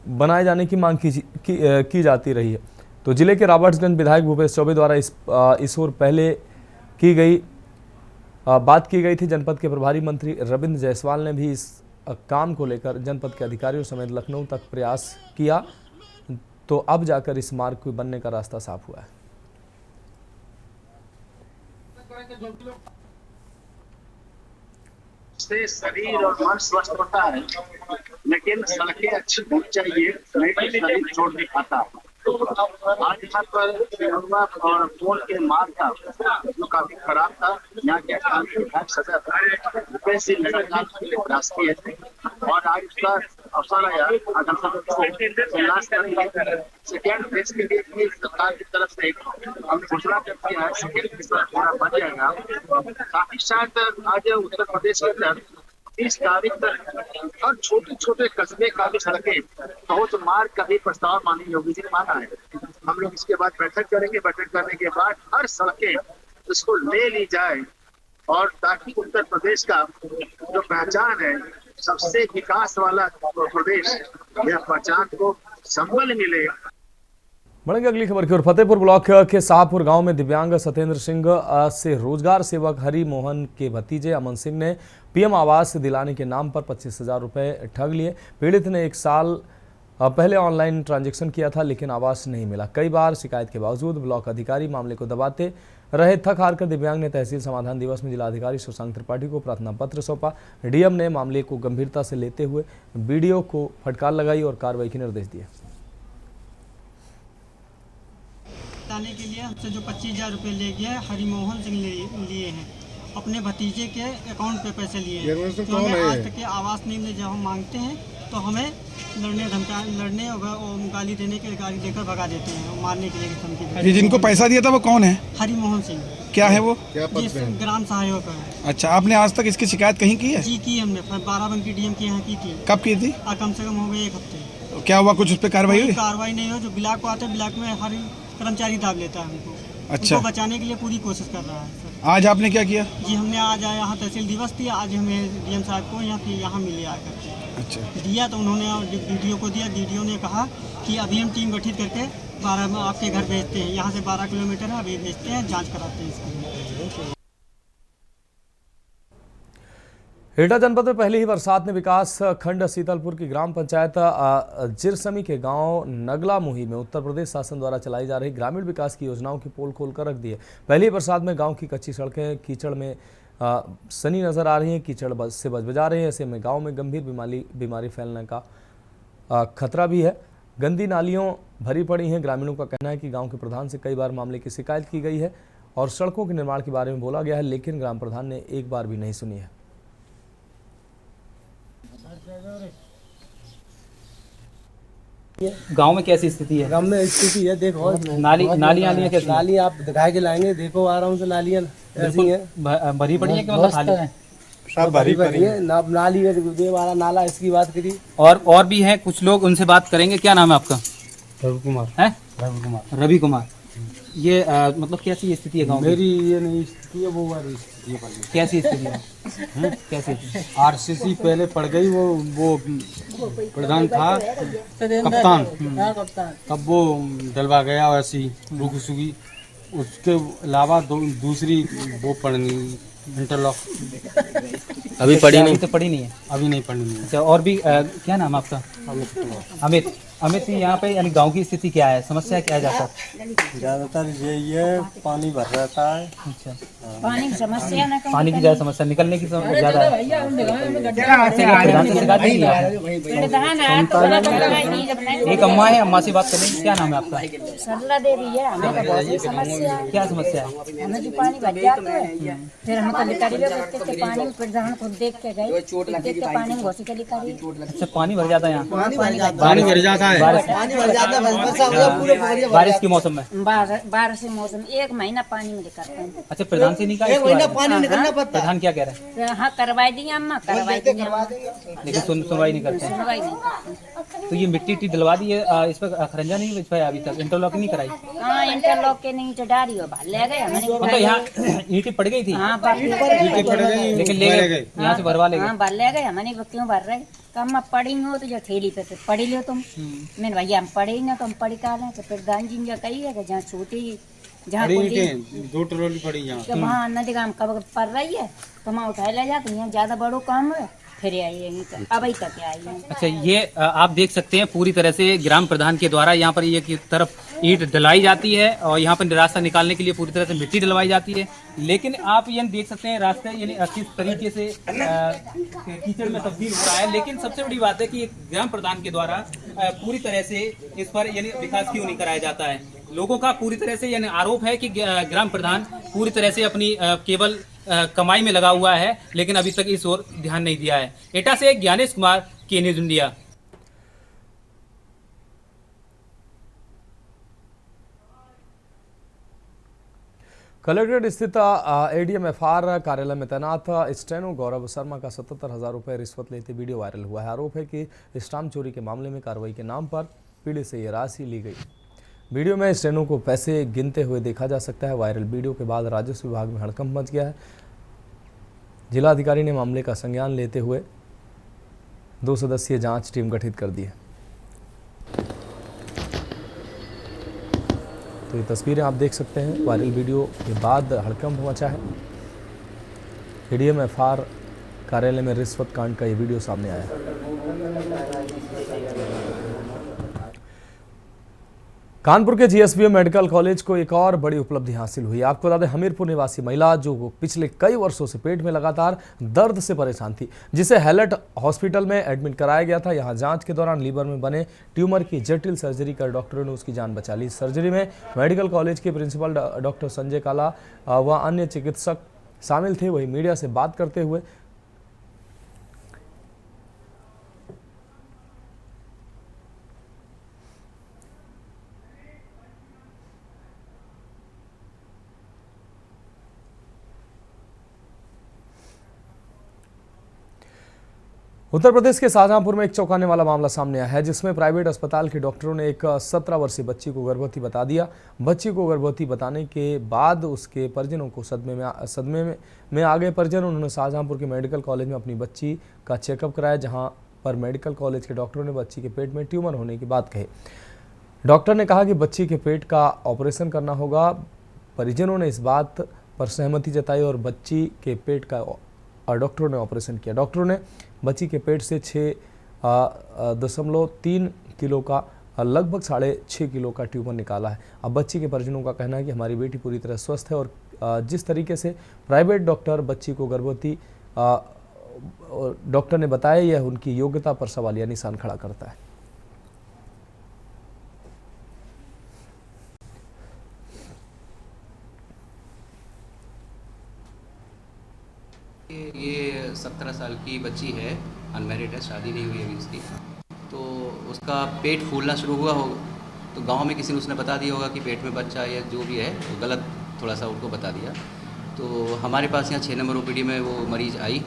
बनाए जाने की मांग की जाती रही है। तो जिले के रॉबर्ट्सगंज विधायक भूपेश चौबे द्वारा इस ओर पहले बात की गई थी। जनपद के प्रभारी मंत्री रविंद्र जायसवाल ने भी इस काम को लेकर जनपद के अधिकारियों समेत लखनऊ तक प्रयास किया, तो अब जाकर इस मार्ग को बनने का रास्ता साफ हुआ है। से शरीर और मन स्वस्थ होता है, लेकिन सड़कें अच्छी होनी चाहिए, शरीर जोड़ नहीं पाता। आज यहाँ पर और पोल के मार्ग का जो काफी खराब था, यहाँ के विधायक सदस्य भूपेश सिंह लगातार प्रयास किए थे और आज उसका अवसर आया सेकेंड फेज के लिए भी सरकार की तरफ से हम घोषणा करते हैं सेकेंड फेज पूरा बन जाएगा। काफी शायद आज उत्तर प्रदेश के अंदर 30 तारीख तक हर छोटे छोटे कस्बे का भी सड़कें पहुंच मार्ग का भी प्रस्ताव माननीय योगी जी ने मांगा है। हम लोग इसके बाद बैठक करेंगे। बैठक करने के बाद हर सड़कें इसको ले ली जाए और ताकि उत्तर प्रदेश का जो पहचान है सबसे विकास वाला प्रदेश, यह पहचान को संबल मिले। बढ़ेंगे अगली खबर की ओर। फतेहपुर ब्लॉक के शाहपुर गांव में दिव्यांग सत्येंद्र सिंह से रोजगार सेवक हरि मोहन के भतीजे अमन सिंह ने पीएम आवास दिलाने के नाम पर 25,000 रुपए ठग लिए। पीड़ित ने 1 साल पहले ऑनलाइन ट्रांजैक्शन किया था लेकिन आवास नहीं मिला। कई बार शिकायत के बावजूद ब्लॉक अधिकारी मामले को दबाते रहे। थक हारकर दिव्यांग ने तहसील समाधान दिवस में जिलाधिकारी शशांक त्रिपाठी को प्रार्थना पत्र सौंपा। डीएम ने मामले को गंभीरता से लेते हुए बीडीओ को फटकार लगाई और कार्रवाई के निर्देश दिए। लाने के लिए हमसे जो 25,000 रुपये ले गया है हरिमोहन सिंह लिए हैं, अपने भतीजे के अकाउंट पे पैसे लिए हैं। तो हमें आज तक आवास नहीं मिले। जब हम मांगते हैं तो हमें लड़ने और गाली देने के गाली देकर भगा देते हैं और मारने के लिए धमकी। ये जिनको पैसा दिया था वो कौन है? हरिमोहन सिंह। क्या है वो? ग्राम सहायक है। अच्छा, आपने आज तक इसकी शिकायत कहीं की है? जी की हमने 12 बंकी डीएम के यहाँ की थी। कब की थी? कम से कम हो गए 1 हफ्ते। क्या हुआ, कुछ उस पर कार्रवाई हुई? कार्रवाई नहीं हो। जो ब्लॉक को आते हैं ब्लॉक में हर कर्मचारी दाब लेता है हमको। अच्छा, उनको बचाने के लिए पूरी कोशिश कर रहा है सर। आज आपने क्या किया? जी हमने आज यहाँ तहसील दिवस थी, आज हमें डीएम साहब को यहाँ मिले आकर। अच्छा, दिया तो उन्होंने डीडीओ को दिया। डीडीओ ने कहा कि अभी हम टीम गठित करके 12 में आपके घर भेजते हैं। यहाँ से 12 किलोमीटर है, अभी भेजते हैं, जांच कराते हैं इसकी। एटा जनपद में पहली ही बरसात ने विकास खंड सीतलपुर की ग्राम पंचायत जिरसमी के गांव नगला मुही में उत्तर प्रदेश शासन द्वारा चलाई जा रही ग्रामीण विकास की योजनाओं की पोल खोलकर रख दी है। पहली ही बरसात में गांव की कच्ची सड़कें कीचड़ में सनी नजर आ रही हैं। कीचड़ से बजबजा रहे हैं। ऐसे में गांव में गंभीर बीमारी फैलने का खतरा भी है। गंदी नालियों भरी पड़ी हैं। ग्रामीणों का कहना है कि गाँव के प्रधान से कई बार मामले की शिकायत की गई है और सड़कों के निर्माण के बारे में बोला गया है, लेकिन ग्राम प्रधान ने एक बार भी नहीं सुनी है। गांव में कैसी स्थिति है? गांव में स्थिति है, देखो नालियाँ कैसी? नाली आप दिखा के लाएंगे, देखो आराम से नालियाँ ऐसी हैं। भरी पड़ी है कि मतलब खाली है? सब भरी पड़ी है। नाली वाला नाला इसकी बात करी। और भी हैं कुछ लोग, उनसे बात करेंगे। क्या नाम है आपका? रवि कुमार। है रवि कुमार। ये मतलब कैसी स्थिति है गांव में? मेरी ये नहीं स्थिति है, वो वाली स्थिति है। कैसी स्थिति है? कैसी? आरसीसी पहले पड़ गई। वो प्रधान था कप्तान, तब वो डलवा गया वैसी रुकी सुगी। उसके अलावा दूसरी वो पड़नी इंटरलॉक अभी पड़ी नहीं? तो पड़ी नहीं है अभी, नहीं पड़ी नहीं। अच्छा, और भी क्या नाम है आपका? अमित जी, यहाँ पे यानी गांव की स्थिति क्या है, समस्या क्या है? ज्यादातर यही है, पानी भर रहता है। अच्छा, पानी की समस्या ना, पानी की ज्यादा समस्या, निकलने की ज्यादा है। एक अम्मा है, अम्मा से बात करें। क्या नाम है आपका? सरला देवी है। हमें बहुत समस्या है। क्या समस्या है? हमें जो पानी भर जाता है, फिर हम पानी में प्रधान को देख के गए, देख के पानी में घोसी चली करी। अच्छा, पानी भर जाता है यहाँ? पानी भर जाता है। बारिश के मौसम में? बारिश के मौसम 1 महीना पानी में निकलता है। अच्छा, प्रधान से निकाल 1 महीना पानी निकलना पड़ता है। प्रधान क्या कह रहे हैं? हाँ, करवाई दी अम्मा, करवाई दी, लेकिन सुनवाई नहीं करते। सुनवाई नहीं। तो ये मिट्टी डलवा दी है, इस पर खरंजा नहीं बिछ पाया अभी तक? इंटरलॉक नहीं कराई? हाँ, इंटरलॉक के नीचे डाली हो, ले गए हमें। मतलब यहाँ ईंटें पड़ गई थी? हाँ, लेकिन ले गए यहाँ से भरवा ले गए। हाँ, भर ले गए। हमने क्यों भर रहे? कम पढ़ी हो तो जो थैली पे पढ़ी लो तुम। मैंने भैया हम पढ़े ना, तो हम पढ़ी का लें। तो प्रधान जी ने कही है कि जहाँ छोटी, जहाँ 2 ट्रॉली पड़ी यहाँ, वहाँ नदी काम कब पड़ रही है तो वहाँ उठाए ले जाते हैं। ज्यादा बड़ो काम है, फिर आई अभी तक आई है। अच्छा, ये आप देख सकते हैं पूरी तरह से ग्राम प्रधान के द्वारा यहाँ पर एक तरफ ईंट डलाई जाती है और यहाँ पर रास्ता निकालने के लिए पूरी तरह से मिट्टी डलवाई जाती है। लेकिन आप ये देख सकते हैं रास्ता यानी किस तरीके से कीचड़ में तब्दील हो रहा है। लेकिन सबसे बड़ी बात है कि ग्राम प्रधान के द्वारा पूरी तरह से इस पर यानी विकास क्यों नहीं कराया जाता है। लोगों का पूरी तरह से यानी आरोप है कि ग्राम प्रधान पूरी तरह से अपनी केवल कमाई में लगा हुआ है, लेकिन अभी तक इस ओर ध्यान नहीं दिया है। एटा से ज्ञानेश कुमार, के न्यूज़ इंडिया। कलेक्ट्रेट स्थित ADM-FR कार्यालय में तैनात स्टेनो गौरव शर्मा का 77,000 रुपये रिश्वत लेते वीडियो वायरल हुआ है। आरोप है कि स्टाम्प चोरी के मामले में कार्रवाई के नाम पर पीड़ित से ये राशि ली गई। वीडियो में स्टेनो को पैसे गिनते हुए देखा जा सकता है। वायरल वीडियो के बाद राजस्व विभाग में हड़कंप मच गया है। जिलाधिकारी ने मामले का संज्ञान लेते हुए 2 सदस्यीय जांच टीम गठित कर दी है। तो ये तस्वीरें आप देख सकते हैं। वायरल वीडियो के बाद हड़कंप मचा है। ADM-FR कार्यालय में रिश्वत कांड का ये वीडियो सामने आया है। कानपुर के GSBM मेडिकल कॉलेज को एक और बड़ी उपलब्धि हासिल हुई। आपको बता दें, हमीरपुर निवासी महिला जो पिछले कई वर्षों से पेट में लगातार दर्द से परेशान थी, जिसे हैलट हॉस्पिटल में एडमिट कराया गया था। यहां जांच के दौरान लीवर में बने ट्यूमर की जटिल सर्जरी कर डॉक्टरों ने उसकी जान बचा ली। सर्जरी में मेडिकल कॉलेज के प्रिंसिपल डॉक्टर संजय काला व अन्य चिकित्सक शामिल थे। वही मीडिया से बात करते हुए उत्तर प्रदेश के शाहजहांपुर में एक चौंकाने वाला मामला सामने आया है, जिसमें प्राइवेट अस्पताल के डॉक्टरों ने एक 17 वर्षीय बच्ची को गर्भवती बता दिया। बच्ची को गर्भवती बताने के बाद उसके परिजनों को सदमे में आ गए परिजन। उन्होंने शाहजहांपुर के मेडिकल कॉलेज में अपनी बच्ची का चेकअप कराया, जहां पर मेडिकल कॉलेज के डॉक्टरों ने बच्ची के पेट में ट्यूमर होने की बात कही। डॉक्टर ने कहा कि बच्ची के पेट का ऑपरेशन करना होगा। परिजनों ने इस बात पर सहमति जताई और बच्ची के पेट का डॉक्टरों ने ऑपरेशन किया। डॉक्टरों ने बच्ची के पेट से 6.3 किलो का लगभग 6.5 किलो का ट्यूमर निकाला है। अब बच्ची के परिजनों का कहना है कि हमारी बेटी पूरी तरह स्वस्थ है और जिस तरीके से प्राइवेट डॉक्टर बच्ची को गर्भवती डॉक्टर ने बताया, यह उनकी योग्यता पर सवालिया निशान खड़ा करता है। ये 17 साल की बच्ची है, अनमैरिड है, शादी नहीं हुई अभी उसकी। तो उसका पेट फूलना शुरू हुआ हो तो गांव में किसी ने उसने बता दिया होगा कि पेट में बच्चा या जो भी है, तो गलत थोड़ा सा उनको बता दिया। तो हमारे पास यहाँ 6 नंबर OPD में वो मरीज़ आई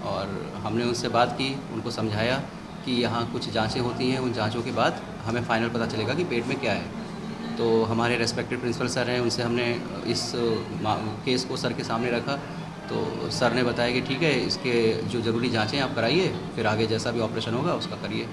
और हमने उनसे बात की, उनको समझाया कि यहाँ कुछ जाँचें होती हैं, उन जाँचों के बाद हमें फ़ाइनल पता चलेगा कि पेट में क्या है। तो हमारे रेस्पेक्टेड प्रिंसिपल सर हैं, उनसे हमने इस केस को सर के सामने रखा। तो सर ने बताया कि ठीक है, इसके जो ज़रूरी जांचें आप कराइए, फिर आगे जैसा भी ऑपरेशन होगा उसका करिए।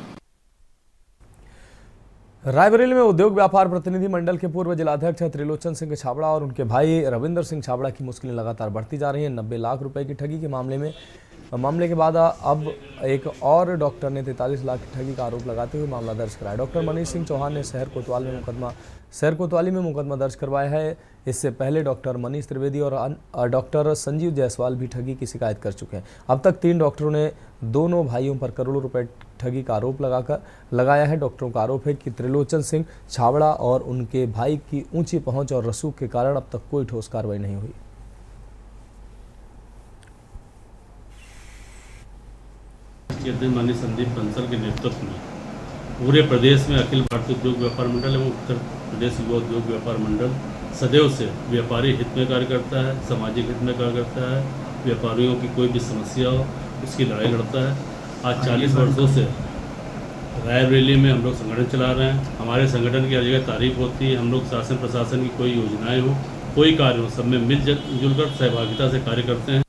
रायबरेली में उद्योग व्यापार प्रतिनिधि मंडल के पूर्व जिलाध्यक्ष त्रिलोचन सिंह छाबड़ा और उनके भाई रविंदर सिंह छाबड़ा की मुश्किलें लगातार बढ़ती जा रही हैं। 90 लाख रुपए की ठगी के मामले के बाद अब एक और डॉक्टर ने 43 लाख की ठगी का आरोप लगाते हुए मामला दर्ज कराया। डॉक्टर मनीष सिंह चौहान ने शहर कोतवाली में मुकदमा दर्ज करवाया है। इससे पहले डॉक्टर मनीष त्रिवेदी और डॉक्टर संजीव जायसवाल भी ठगी की शिकायत कर चुके हैं। अब तक 3 डॉक्टरों ने दोनों भाइयों पर करोड़ों रुपए ठगी का आरोप लगाया है। डॉक्टरों का आरोप है कि त्रिलोचन सिंह छाबड़ा और उनके भाई की ऊंची पहुंच और रसूख के कारण अब तक कोई ठोस कार्रवाई नहीं हुई। माननीय संदीप बंसल के नेतृत्व में पूरे प्रदेश में अखिल भारतीय उद्योग व्यापार मंडल एवं उत्तर प्रदेश युवा उद्योग व्यापार मंडल सदैव से व्यापारी हित में कार्य करता है, सामाजिक हित में कार्य करता है। व्यापारियों की कोई भी समस्या हो उसकी लड़ाई लड़ता है। आज 40 वर्षों से रायबरेली में हम लोग संगठन चला रहे हैं। हमारे संगठन की हर जगह तारीफ होती है। हम लोग शासन प्रशासन की कोई योजनाएं हो, कोई कार्य हो, सब में मिलजुल कर सहभागिता से कार्य करते हैं।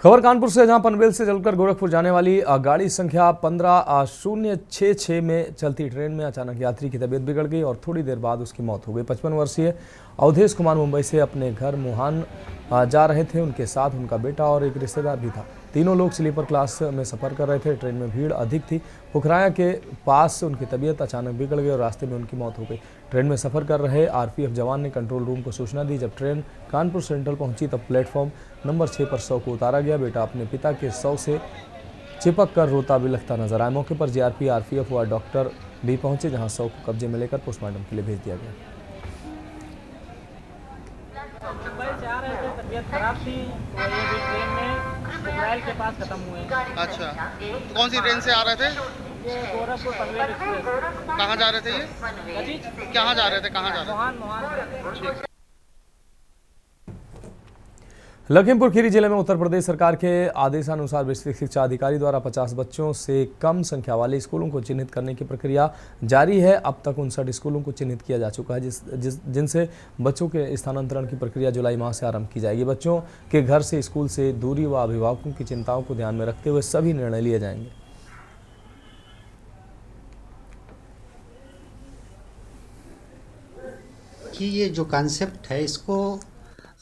खबर कानपुर से, जहां पनवेल से चलकर गोरखपुर जाने वाली गाड़ी संख्या 15066 में चलती ट्रेन में अचानक यात्री की तबीयत बिगड़ गई और थोड़ी देर बाद उसकी मौत हो गई। 55 वर्षीय अवधेश कुमार मुंबई से अपने घर मुहान जा रहे थे। उनके साथ उनका बेटा और एक रिश्तेदार भी था। तीनों लोग स्लीपर क्लास में सफ़र कर रहे थे। ट्रेन में भीड़ अधिक थी। पुखराया के पास उनकी तबीयत अचानक बिगड़ गई और रास्ते में उनकी मौत हो गई। ट्रेन में सफ़र कर रहे RPF जवान ने कंट्रोल रूम को सूचना दी। जब ट्रेन कानपुर सेंट्रल पहुंची तब प्लेटफॉर्म नंबर 6 पर शव को उतारा गया। बेटा अपने पिता के शव से चिपक कर रोता बिलखता नजर आया। मौके पर GRP, RPF व डॉक्टर भी पहुंचे, जहां शव को कब्जे में लेकर पोस्टमार्टम के लिए भेज दिया गया। तबीयत खराब थी तो ये भी ट्रेन में इजराइल के पास खत्म हुए। अच्छा, कौन सी ट्रेन से आ रहे थे? ये गोरखपुर पनवेल एक्सप्रेस। कहाँ जा रहे थे ये? कहाँ जा रहे थे? मोहान। लखीमपुर खीरी जिले में उत्तर प्रदेश सरकार के आदेशानुसार डिस्ट्रिक्ट शिक्षा अधिकारी द्वारा 50 बच्चों से कम संख्या वाले स्कूलों को चिन्हित करने की प्रक्रिया जारी है। अब तक 59 स्कूलों को चिन्हित किया जा चुका है, जिनसे बच्चों के स्थानांतरण की प्रक्रिया जुलाई माह से आरंभ की जाएगी। बच्चों के घर से स्कूल से दूरी व अभिभावकों की चिंताओं को ध्यान में रखते हुए सभी निर्णय लिए जाएंगे। कि ये जो कॉन्सेप्ट है इसको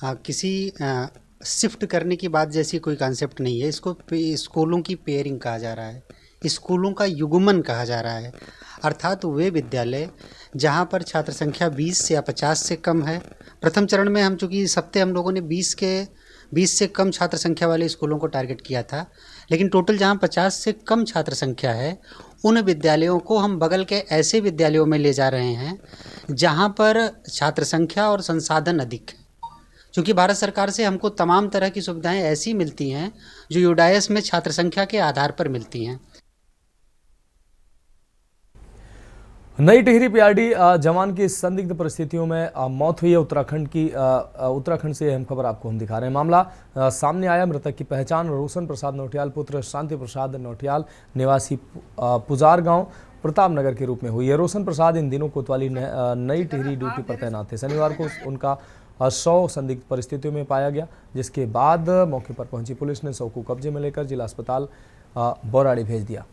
किसी शिफ्ट करने की बात जैसी कोई कॉन्सेप्ट नहीं है। इसको स्कूलों की पेयरिंग कहा जा रहा है, स्कूलों का युग्मन कहा जा रहा है। अर्थात वे विद्यालय जहां पर छात्र संख्या 20 या 50 से कम है। प्रथम चरण में हम चूँकि इस हफ्ते हम लोगों ने 20 से कम छात्र संख्या वाले स्कूलों को टारगेट किया था, लेकिन टोटल जहां 50 से कम छात्र संख्या है उन विद्यालयों को हम बगल के ऐसे विद्यालयों में ले जा रहे हैं जहां पर छात्र संख्या और संसाधन अधिक है। क्योंकि भारत सरकार से हमको तमाम तरह की सुविधाएं ऐसी मिलती हैं जो यूडाइस में छात्र संख्या के आधार पर मिलती हैं। नई टिहरी पीआरडी जवान की संदिग्ध परिस्थितियों में मौत हुई है। उत्तराखंड से अहम खबर आपको हम दिखा रहे हैं। मामला सामने आया। मृतक की पहचान रोशन प्रसाद नौटियाल पुत्र शांति प्रसाद नौटियाल निवासी पुजार गांव प्रतापनगर के रूप में हुई है। रोशन प्रसाद इन दिनों कोतवाली नई टिहरी ड्यूटी पर तैनात थे। शनिवार को उनका शव संदिग्ध परिस्थितियों में पाया गया, जिसके बाद मौके पर पहुंची पुलिस ने शव को कब्जे में लेकर जिला अस्पताल बौराड़ी भेज दिया।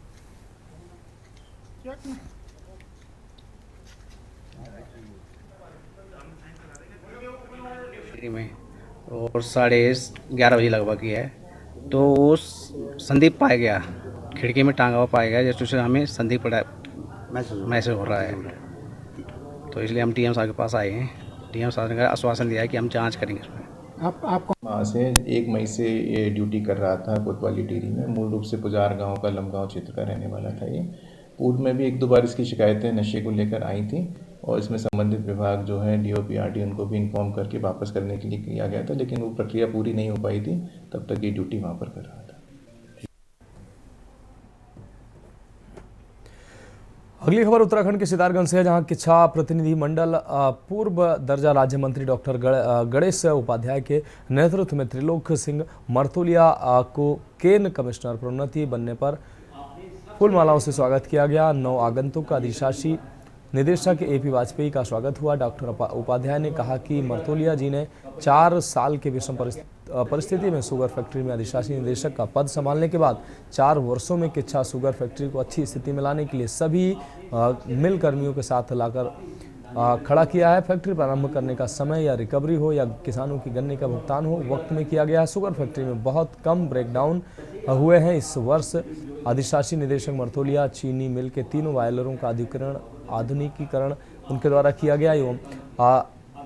में और 11:30 बजे लगभग की है, तो वो संदीप पाया गया, खिड़की में टांगा हुआ पाया गया, जैसे हमें संदीप पड़ा मैसेज हो रहा है। तो इसलिए हम टीएम साहब के पास आए हैं। टीएम साहब ने आश्वासन दिया है कि हम जांच करेंगे इसमें। आपको वहाँ से 1 मई से ये ड्यूटी कर रहा था कोतवाली टिहरी में। मूल रूप से पुजार गांव का लमगांव क्षेत्र का रहने वाला था। ये पूर्व में भी 1-2 बार इसकी शिकायतें नशे को लेकर आई थी और इसमें संबंधित विभाग जो है DOPRD उनको भी इन्फॉर्म करके वापस करने के लिए किया गया था, लेकिन वो प्रक्रिया पूरी नहीं हो पाई थी। तब तक ये ड्यूटी वहाँ पर कर रहा था। अगली खबर उत्तराखंड के सितारगंज से है, जहां किच्छा प्रतिनिधि मंडल पूर्व दर्जा राज्य मंत्री डॉक्टर गणेश उपाध्याय के नेतृत्व में त्रिलोक सिंह मर्तोलिया को केन कमिश्नर प्रोन्नति बनने पर फूल मालाओं से स्वागत किया गया। 9 आगंतुक अधिशासी निदेशक AP वाजपेयी का स्वागत हुआ। डॉक्टर उपाध्याय ने कहा कि मर्तोलिया जी ने 4 साल के विषम परिस्थिति में शुगर फैक्ट्री में अधिशासी निदेशक का पद संभालने के बाद 4 वर्षों में किच्छा शुगर फैक्ट्री को अच्छी स्थिति में लाने के लिए सभी मिल कर्मियों के साथ लाकर खड़ा किया है। फैक्ट्री प्रारंभ करने का समय या रिकवरी हो या किसानों की गन्ने का भुगतान हो वक्त में किया गया है। शुगर फैक्ट्री में बहुत कम ब्रेकडाउन हुए हैं। इस वर्ष अधिशासी निदेशक मर्तोलिया चीनी मिल के 3 बॉयलरों का आधुनिकीकरण उनके द्वारा किया गया एवं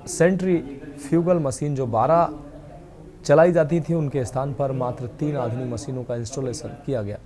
सेंट्रीफ्यूगल मशीन जो 12 चलाई जाती थी उनके स्थान पर मात्र 3 आधुनिक मशीनों का इंस्टॉलेशन किया गया।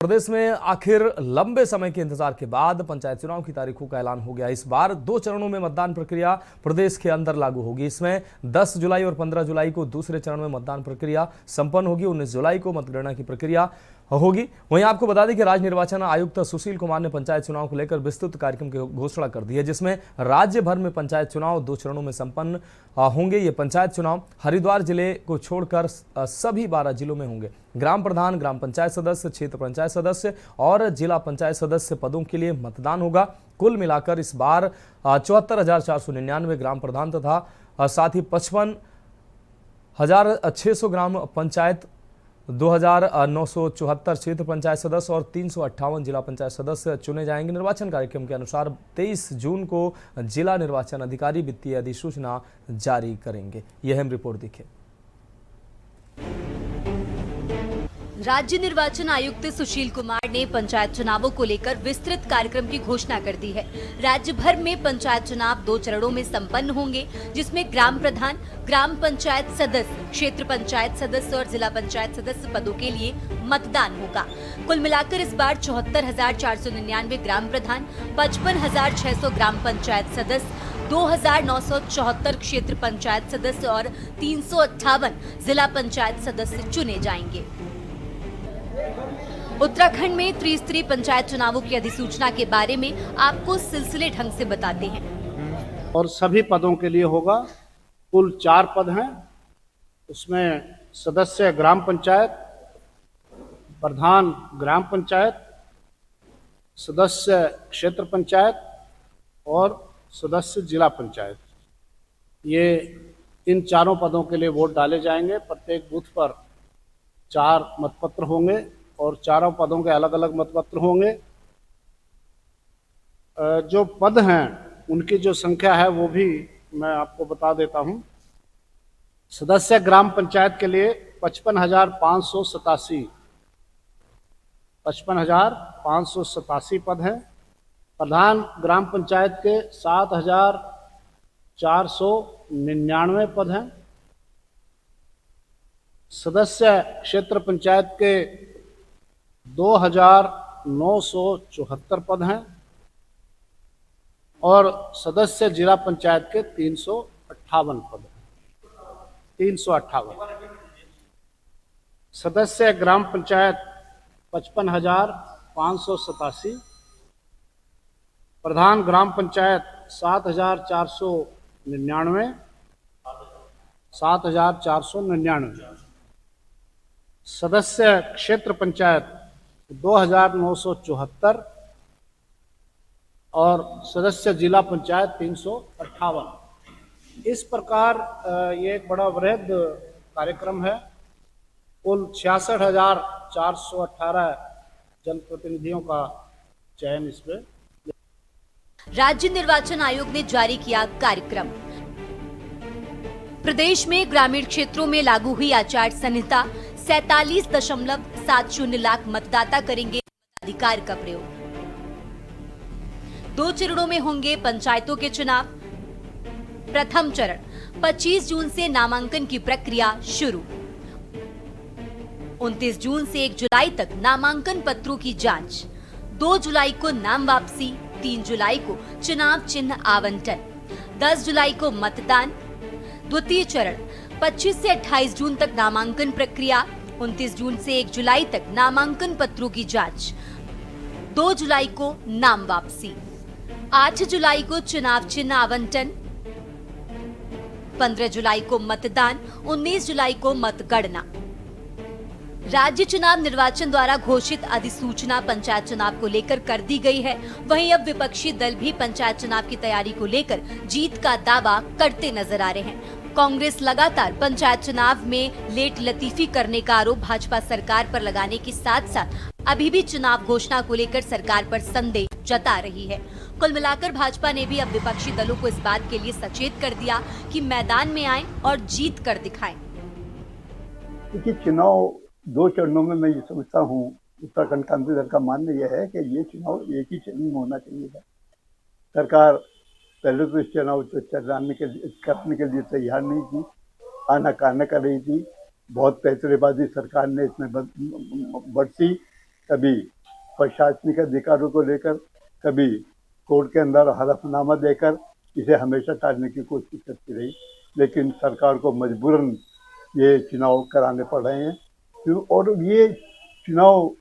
प्रदेश में आखिर लंबे समय के इंतजार के बाद पंचायत चुनाव की तारीखों का ऐलान हो गया। इस बार 2 चरणों में मतदान प्रक्रिया प्रदेश के अंदर लागू होगी। इसमें 10 जुलाई और 15 जुलाई को दूसरे चरण में मतदान प्रक्रिया संपन्न होगी। 19 जुलाई को मतगणना की प्रक्रिया होगी। वहीं आपको बता दें कि राज्य निर्वाचन आयुक्त सुशील कुमार ने पंचायत चुनाव को लेकर विस्तृत कार्यक्रम की घोषणा कर दी है, जिसमें राज्य भर में पंचायत चुनाव 2 चरणों में संपन्न होंगे। ये पंचायत चुनाव हरिद्वार जिले को छोड़कर सभी 12 जिलों में होंगे। ग्राम प्रधान, ग्राम पंचायत सदस्य, क्षेत्र पंचायत सदस्य और जिला पंचायत सदस्य पदों के लिए मतदान होगा। कुल मिलाकर इस बार 74,499 ग्राम प्रधान तथा साथ ही 55,600 ग्राम पंचायत, 2,974 क्षेत्र पंचायत सदस्य और 358 जिला पंचायत सदस्य चुने जाएंगे। निर्वाचन कार्यक्रम के अनुसार 23 जून को जिला निर्वाचन अधिकारी वित्तीय अधिसूचना जारी करेंगे। यह अहम रिपोर्ट देखिए। राज्य निर्वाचन आयुक्त सुशील कुमार ने पंचायत चुनावों को लेकर विस्तृत कार्यक्रम की घोषणा कर दी है। राज्य भर में पंचायत चुनाव 2 चरणों में संपन्न होंगे, जिसमें ग्राम प्रधान, ग्राम पंचायत सदस्य, क्षेत्र पंचायत सदस्य और जिला पंचायत सदस्य पदों के लिए मतदान होगा। कुल मिलाकर इस बार 74,499 ग्राम प्रधान, 55,600 ग्राम पंचायत सदस्य, 2,974 क्षेत्र पंचायत सदस्य और 358 जिला पंचायत सदस्य चुने जाएंगे। उत्तराखंड में त्रिस्तरीय पंचायत चुनावों की अधिसूचना के बारे में आपको सिलसिले ढंग से बताते हैं। और सभी पदों के लिए होगा। कुल 4 पद हैं। उसमें सदस्य ग्राम पंचायत, प्रधान ग्राम पंचायत, सदस्य क्षेत्र पंचायत और सदस्य जिला पंचायत। ये इन चारों पदों के लिए वोट डाले जाएंगे। प्रत्येक बूथ पर 4 मतपत्र होंगे और चारों पदों के अलग अलग मतपत्र होंगे। जो पद हैं उनकी जो संख्या है वो भी मैं आपको बता देता हूं। सदस्य ग्राम पंचायत के लिए 55,587 पद हैं। प्रधान ग्राम पंचायत के 7,499 पद हैं। सदस्य क्षेत्र पंचायत के 2,974 पद हैं और सदस्य जिला पंचायत के 358 पद हैं। 358। सदस्य ग्राम पंचायत 55,587। प्रधान ग्राम पंचायत 7,499। सदस्य क्षेत्र पंचायत 2,974 और सदस्य जिला पंचायत 358। इस प्रकार ये एक बड़ा वृहद कार्यक्रम है। कुल 66,418 जनप्रतिनिधियों का चयन इसमें। राज्य निर्वाचन आयोग ने जारी किया कार्यक्रम। प्रदेश में ग्रामीण क्षेत्रों में लागू हुई आचार संहिता 47.70 लाख मतदाता करेंगे मताधिकार का प्रयोग। 2 चरणों में होंगे पंचायतों के चुनाव। प्रथम चरण 25 जून से नामांकन की प्रक्रिया शुरू। 29 जून से 1 जुलाई तक नामांकन पत्रों की जांच। 2 जुलाई को नाम वापसी। 3 जुलाई को चुनाव चिन्ह आवंटन। 10 जुलाई को मतदान। द्वितीय चरण 25 से 28 जून तक नामांकन प्रक्रिया। 29 जून से 1 जुलाई तक नामांकन पत्रों की जांच। 2 जुलाई को नाम वापसी। 8 जुलाई को चुनाव चिन्ह आवंटन। 15 जुलाई को मतदान। 19 जुलाई को मतगणना। राज्य चुनाव निर्वाचन द्वारा घोषित अधिसूचना पंचायत चुनाव को लेकर कर दी गई है। वहीं अब विपक्षी दल भी पंचायत चुनाव की तैयारी को लेकर जीत का दावा करते नजर आ रहे हैं। कांग्रेस लगातार पंचायत चुनाव में लेट लतीफी करने का आरोप भाजपा सरकार पर लगाने के साथ साथ अभी भी चुनाव घोषणा को लेकर सरकार पर संदेह जता रही है। कुल मिलाकर भाजपा ने भी अब विपक्षी दलों को इस बात के लिए सचेत कर दिया कि मैदान में आएं और जीत कर दिखाएं। देखिए, चुनाव 2 चरणों में मैं ये समझता हूँ। उत्तराखंड क्रांति दल का मानना यह है कि ये चुनाव एक ही चरण में होना चाहिए। सरकार पहले तो इस चुनाव को करने के लिए तैयार नहीं थी, आनाकानी कर रही थी। बहुत पैतरेबाजी सरकार ने इसमें बरती। कभी प्रशासनिक अधिकारों को लेकर, कभी कोर्ट के अंदर हलफनामा देकर इसे हमेशा टालने की कोशिश करती रही। लेकिन सरकार को मजबूरन ये चुनाव कराने पड़ रहे हैं और ये चुनाव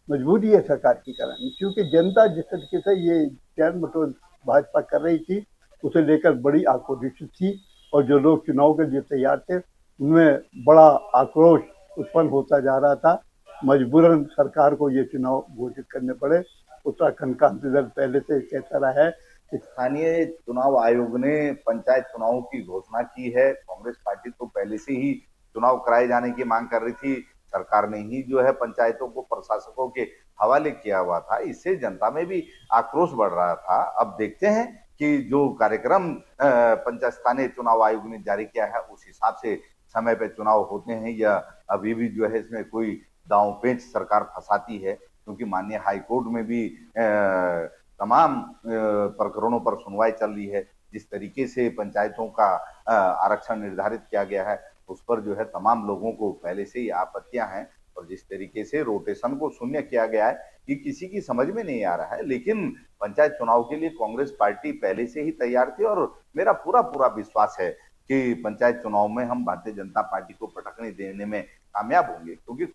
मजबूरी है सरकार की करानी, क्योंकि जनता जिस तरीके से ये चैन बटोर भाजपा कर रही थी उसे लेकर बड़ी आक्रोशित थी और जो लोग चुनाव के लिए तैयार थे उनमें बड़ा आक्रोश उत्पन्न होता जा रहा था। मजबूरन सरकार को ये चुनाव घोषित करने पड़े। उत्तराखंड क्रांति दल पहले से कहता रहा है कि स्थानीय चुनाव आयोग ने पंचायत चुनावों की घोषणा की है। कांग्रेस पार्टी तो पहले से ही चुनाव कराए जाने की मांग कर रही थी। सरकार ने ही जो है पंचायतों को प्रशासकों के हवाले किया हुआ था। इससे जनता में भी आक्रोश बढ़ रहा था। अब देखते हैं कि जो कार्यक्रम पंचायत स्थानीय चुनाव आयोग ने जारी किया है उस हिसाब से समय पे चुनाव होते हैं या अभी भी जो है इसमें कोई दांव पेंच सरकार फंसाती है, क्योंकि माननीय हाई कोर्ट में भी तमाम प्रकरणों पर सुनवाई चल रही है। जिस तरीके से पंचायतों का आरक्षण निर्धारित किया गया है उस पर जो है तमाम लोगों को पहले से ही आपत्तियां हैं और जिस तरीके से रोटेशन को शून्य किया गया है ये किसी की समझ में नहीं आ रहा है। लेकिन पंचायत चुनाव के लिए कांग्रेस पार्टी पहले से ही तैयार थी और मेरा पूरा विश्वास है कि पंचायत चुनाव में हम भारतीय जनता पार्टी को पटकने देने में कामयाब होंगे। क्योंकि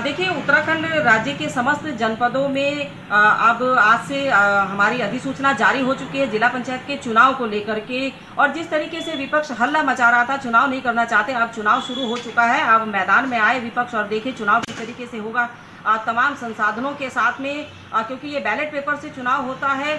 देखिए, उत्तराखंड राज्य के समस्त जनपदों में अब आज से हमारी अधिसूचना जारी हो चुकी है जिला पंचायत के चुनाव को लेकर के। और जिस तरीके से विपक्ष हल्ला मचा रहा था, चुनाव नहीं करना चाहते, अब चुनाव शुरू हो चुका है। अब मैदान में आए विपक्ष और देखे चुनाव किस तरीके से होगा तमाम संसाधनों के साथ में, क्योंकि ये बैलेट पेपर से चुनाव होता है।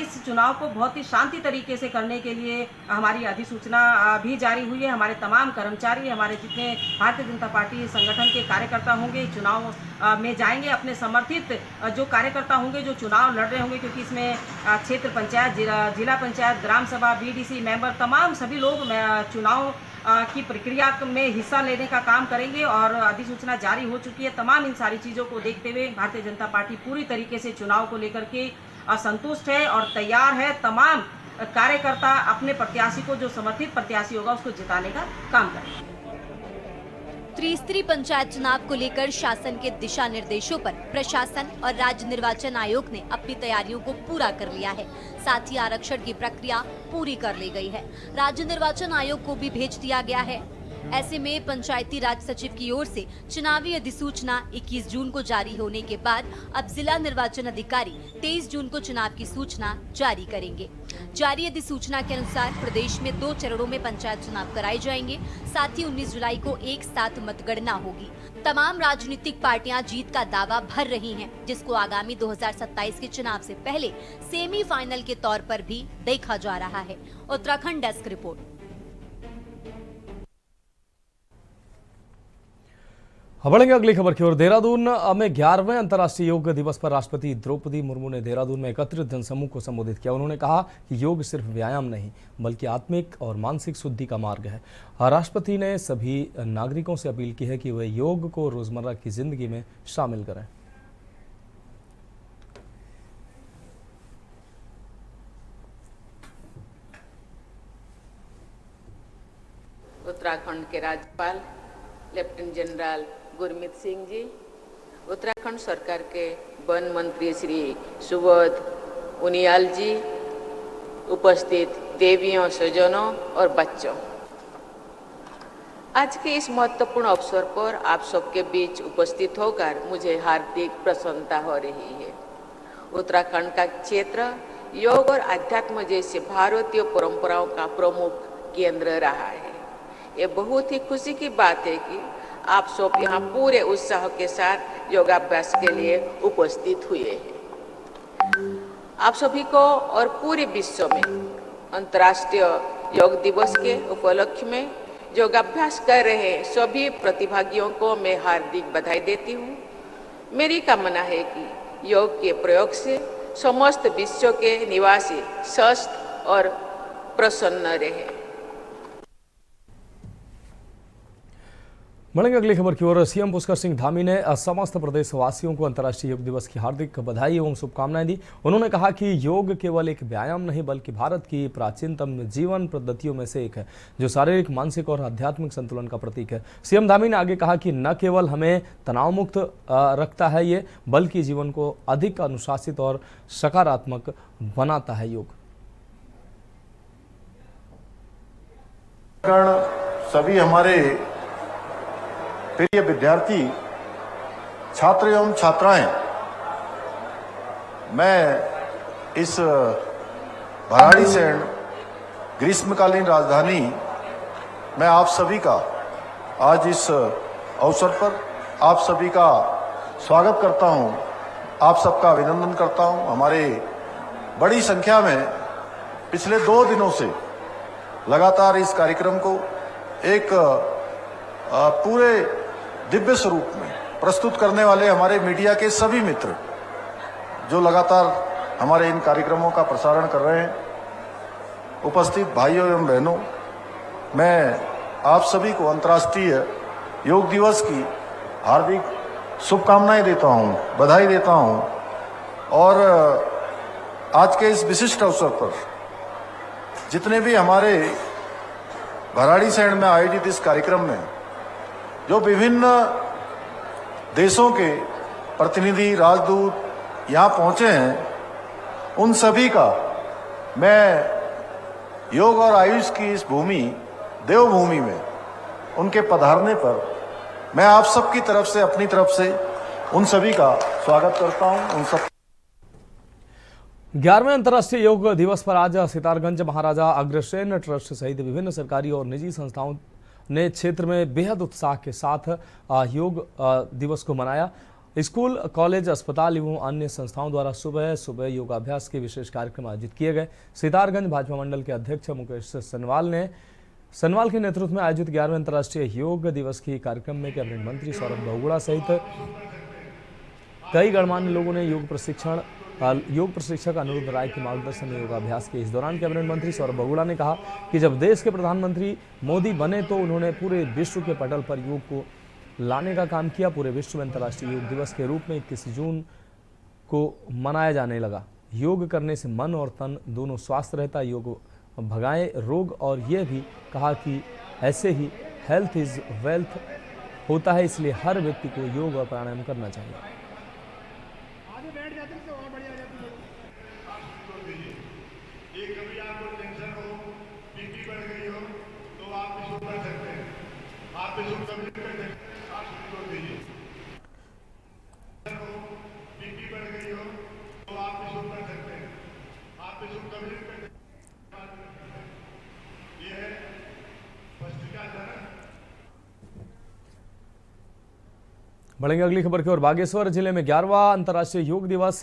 इस चुनाव को बहुत ही शांति तरीके से करने के लिए हमारी अधिसूचना भी जारी हुई है। हमारे तमाम कर्मचारी, हमारे जितने भारतीय जनता पार्टी संगठन के कार्यकर्ता होंगे, चुनाव में जाएंगे। अपने समर्थित जो कार्यकर्ता होंगे, जो चुनाव लड़ रहे होंगे, क्योंकि इसमें क्षेत्र पंचायत, जिला पंचायत, ग्राम सभा, बीडीसी मेंबर, तमाम सभी लोग चुनाव की प्रक्रिया में हिस्सा लेने का काम करेंगे। और अधिसूचना जारी हो चुकी है। तमाम इन सारी चीज़ों को देखते हुए भारतीय जनता पार्टी पूरी तरीके से चुनाव को लेकर के संतुष्ट है और तैयार है। तमाम कार्यकर्ता अपने प्रत्याशी को, जो समर्थित प्रत्याशी होगा, उसको जिताने का काम करेंगे। त्रिस्तरीय पंचायत चुनाव को लेकर शासन के दिशा निर्देशों पर प्रशासन और राज्य निर्वाचन आयोग ने अपनी तैयारियों को पूरा कर लिया है। साथ ही आरक्षण की प्रक्रिया पूरी कर ली गई है। राज्य निर्वाचन आयोग को भी भेज दिया गया है। ऐसे में पंचायती राज सचिव की ओर से चुनावी अधिसूचना 21 जून को जारी होने के बाद अब जिला निर्वाचन अधिकारी 23 जून को चुनाव की सूचना जारी करेंगे। जारी अधिसूचना के अनुसार प्रदेश में 2 चरणों में पंचायत चुनाव कराए जाएंगे। साथ ही 19 जुलाई को एक साथ मतगणना होगी। तमाम राजनीतिक पार्टियां जीत का दावा भर रही हैं, जिसको आगामी 2027 के चुनाव से पहले सेमीफाइनल के तौर पर भी देखा जा रहा है। Uttarakhand desk report. अब बढ़ेंगे अगली खबर की ओर। देहरादून में 11वें अंतर्राष्ट्रीय योग दिवस पर राष्ट्रपति द्रौपदी मुर्मू ने देहरादून में एकत्रित जनसमूह को संबोधित किया। उन्होंने कहा कि योग सिर्फ व्यायाम नहीं, बल्कि आत्मिक और मानसिक शुद्धि का मार्ग है। राष्ट्रपति ने सभी नागरिकों से अपील की है कि वे योग को रोजमर्रा की जिंदगी में शामिल करें। उत्तराखंड के राज्यपाल लेफ्टिनेंट जनरल गुरमीत सिंह जी, उत्तराखंड सरकार के वन मंत्री श्री सुबोध उनियाल जी, उपस्थित देवियों, स्वजनों और बच्चों, आज के इस महत्वपूर्ण अवसर पर आप सबके बीच उपस्थित होकर मुझे हार्दिक प्रसन्नता हो रही है। उत्तराखंड का क्षेत्र योग और अध्यात्म जैसे भारतीय परंपराओं का प्रमुख केंद्र रहा है। ये बहुत ही खुशी की बात है कि आप सब यहाँ पूरे उत्साह के साथ योगाभ्यास के लिए उपस्थित हुए हैं। आप सभी को और पूरे विश्व में अंतर्राष्ट्रीय योग दिवस के उपलक्ष्य में योगाभ्यास कर रहे सभी प्रतिभागियों को मैं हार्दिक बधाई देती हूँ। मेरी कामना है कि योग के प्रयोग से समस्त विश्व के निवासी स्वस्थ और प्रसन्न रहे। बढ़ेंगे अगली खबर की ओर। सीएम पुष्कर सिंह धामी ने समस्त प्रदेशवासियों को अंतर्राष्ट्रीय योग दिवस की हार्दिक बधाई एवं शुभकामनाएं दी। उन्होंने कहा कि योग केवल एक व्यायाम नहीं, बल्कि भारत की प्राचीनतम जीवन पद्धतियों में से एक है, जो शारीरिक, मानसिक और आध्यात्मिक संतुलन का प्रतीक है। सीएम धामी ने आगे कहा कि न केवल हमें तनाव मुक्त रखता है ये, बल्कि जीवन को अधिक अनुशासित और सकारात्मक बनाता है योग। सभी हमारे प्रिय विद्यार्थी, छात्र एवं छात्राएं, मैं इस भराड़ीसैंण ग्रीष्मकालीन राजधानी में आप सभी का आज इस अवसर पर आप सभी का स्वागत करता हूं, आप सबका अभिनंदन करता हूं। हमारे बड़ी संख्या में पिछले 2 दिनों से लगातार इस कार्यक्रम को एक पूरे दिव्य स्वरूप में प्रस्तुत करने वाले हमारे मीडिया के सभी मित्र जो लगातार हमारे इन कार्यक्रमों का प्रसारण कर रहे हैं, उपस्थित भाइयों एवं बहनों, मैं आप सभी को अंतर्राष्ट्रीय योग दिवस की हार्दिक शुभकामनाएं देता हूं, बधाई देता हूं। और आज के इस विशिष्ट अवसर पर जितने भी हमारे भराड़ीसैंण में आयोजित इस कार्यक्रम में जो विभिन्न देशों के प्रतिनिधि, राजदूत यहाँ पहुँचे हैं, उन सभी का मैं योग और आयुष की इस भूमि, देवभूमि में उनके पधारने पर मैं आप सबकी तरफ से, अपनी तरफ से उन सभी का स्वागत करता हूं। उन सब 11वें अंतर्राष्ट्रीय योग दिवस पर आज सितारगंज महाराजा अग्रसेन ट्रस्ट सहित विभिन्न सरकारी और निजी संस्थाओं ने क्षेत्र में बेहद उत्साह के साथ योग दिवस को मनाया। स्कूल, कॉलेज, अस्पताल एवं अन्य संस्थाओं द्वारा सुबह सुबह योगाभ्यास के विशेष कार्यक्रम आयोजित किए गए। सितारगंज भाजपा मंडल के अध्यक्ष मुकेश सनवाल के नेतृत्व में आयोजित 11वें अंतर्राष्ट्रीय योग दिवस की कार्यक्रम में कैबिनेट मंत्री सौरभ बहुगुणा सहित कई गणमान्य लोगों ने योग प्रशिक्षक अनिरुद्ध राय के मार्गदर्शन में योगाभ्यास किए। इस दौरान कैबिनेट मंत्री सौरभ बहुगुणा ने कहा कि जब देश के प्रधानमंत्री मोदी बने तो उन्होंने पूरे विश्व के पटल पर योग को लाने का काम किया। पूरे विश्व में अंतर्राष्ट्रीय योग दिवस के रूप में 21 जून को मनाया जाने लगा। योग करने से मन और तन दोनों स्वस्थ रहता, योग भगाए रोग, और यह भी कहा कि ऐसे ही हेल्थ इज वेल्थ होता है, इसलिए हर व्यक्ति को योग और प्राणायाम करना चाहिए। बढ़ेंगे अगली खबर की ओर। बागेश्वर जिले में 11वां अंतर्राष्ट्रीय योग दिवस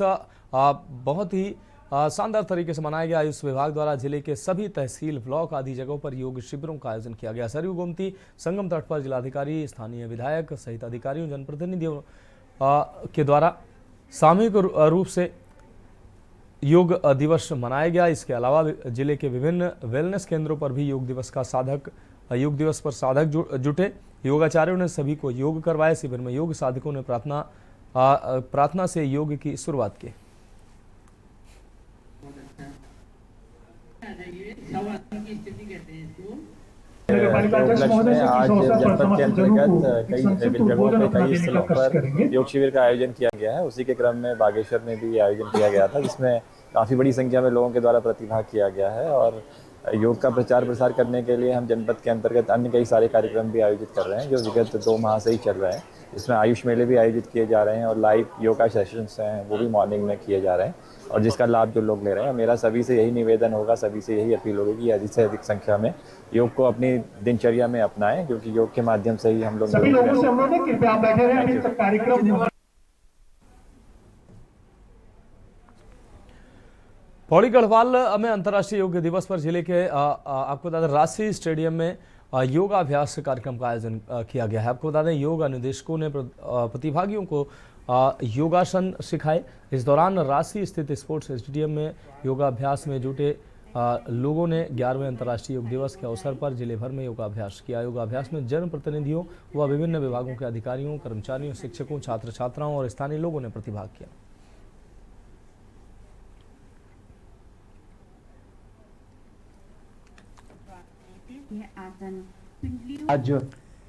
बहुत ही शानदार तरीके से मनाया गया। आयुष विभाग द्वारा जिले के सभी तहसील, ब्लॉक आदि जगहों पर योग शिविरों का आयोजन किया गया। सरयू गोमती संगम तट पर जिलाधिकारी, स्थानीय विधायक सहित अधिकारियों, जनप्रतिनिधियों के द्वारा सामूहिक रूप से योग दिवस मनाया गया। इसके अलावा जिले के विभिन्न वेलनेस केंद्रों पर भी योग दिवस पर साधक जुटे। योगाचार्यों ने सभी को योग करवाया। शिविर में योग साधकों ने प्रार्थना से योग की शुरुआत की। उपलक्ष्य में आज जनपद के अंतर्गत कई विभिन्न जगहों पे, कई स्थलों पर योग शिविर का आयोजन किया गया है। उसी के क्रम में बागेश्वर में भी आयोजन किया गया था, जिसमें काफ़ी बड़ी संख्या में लोगों के द्वारा प्रतिभाग किया गया है। और योग का प्रचार प्रसार करने के लिए हम जनपद के अंतर्गत अन्य कई सारे कार्यक्रम भी आयोजित कर रहे हैं, जो विगत 2 माह से ही चल रहे हैं। इसमें आयुष मेले भी आयोजित किए जा रहे हैं और लाइव योगा सेशंस हैं वो भी मॉर्निंग में किए जा रहे हैं, और जिसका लाभ जो लोग ले रहे हैं। मेरा सभी से यही निवेदन होगा, सभी से यही अपील होगी कि अधिक से अधिक संख्या में योग को अपनी दिनचर्या में अपनाएं, क्योंकि योग के माध्यम से ही हम लोग पौड़ी गढ़वाल में अंतर्राष्ट्रीय योग दिवस पर जिले के आपको बता दें राशि स्टेडियम में योगाभ्यास कार्यक्रम का आयोजन किया गया है। आपको बता दें योग निदेशकों ने प्रतिभागियों को योगासन सिखाए। इस दौरान राशि स्थित स्पोर्ट्स स्टेडियम में योगाभ्यास में जुटे लोगों ने 11वें अंतर्राष्ट्रीय योग दिवस के अवसर पर जिले भर में योगाभ्यास किया। योगाभ्यास में जनप्रतिनिधियों व विभिन्न विभागों के अधिकारियों, कर्मचारियों, शिक्षकों, छात्र छात्राओं और स्थानीय लोगों ने प्रतिभाग किया। आज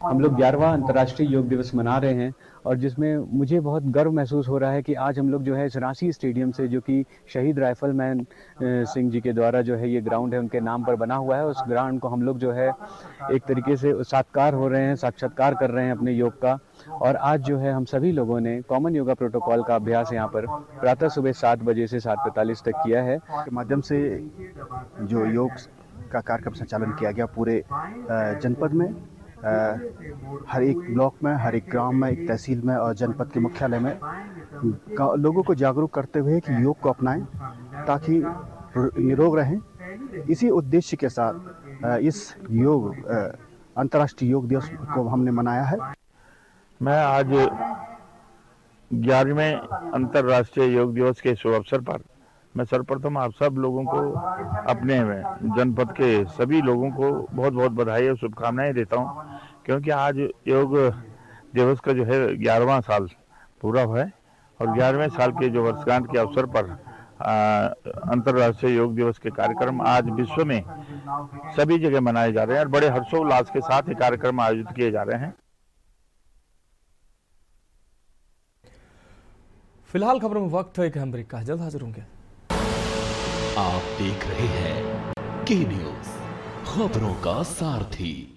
हम लोग 11वां अंतर्राष्ट्रीय योग दिवस मना रहे हैं, और जिसमें मुझे बहुत गर्व महसूस हो रहा है कि आज हम लोग जो है रांची स्टेडियम से, जो कि शहीद राइफलमैन सिंह जी के द्वारा जो है ये ग्राउंड है उनके नाम पर बना हुआ है, उस ग्राउंड को हम लोग जो है एक तरीके से साक्षात्कार हो रहे हैं, साक्षात्कार कर रहे हैं अपने योग का। और आज जो है हम सभी लोगों ने कॉमन योगा प्रोटोकॉल का अभ्यास यहाँ पर प्रातः सुबह 7 बजे से 7:45 तक किया है। के माध्यम से जो योग का कार्यक्रम संचालन किया गया पूरे जनपद में, हर एक ब्लॉक में, हर एक ग्राम में, एक तहसील में और जनपद के मुख्यालय में लोगों को जागरूक करते हुए कि योग को अपनाएं ताकि निरोग रहें। इसी उद्देश्य के साथ इस अंतर्राष्ट्रीय योग दिवस को हमने मनाया है। मैं आज 11वें अंतर्राष्ट्रीय योग दिवस के शुभ अवसर पर मैं सर्वप्रथम आप सब लोगों को, अपने जनपद के सभी लोगों को बहुत बहुत बधाई और शुभकामनाएं देता हूं, क्योंकि आज योग दिवस का जो है 11वां साल पूरा हुआ है, और 11वें साल के जो वर्षगांठ के अवसर पर अंतर्राष्ट्रीय योग दिवस के कार्यक्रम आज विश्व में सभी जगह मनाए जा रहे हैं और बड़े हर्षोल्लास के साथ ये कार्यक्रम आयोजित किए जा रहे हैं। फिलहाल खबरों में वक्त एक अहम ब्रेक का, जल्द हाजिर होंगे। आप देख रहे हैं के न्यूज़, खबरों का सारथी।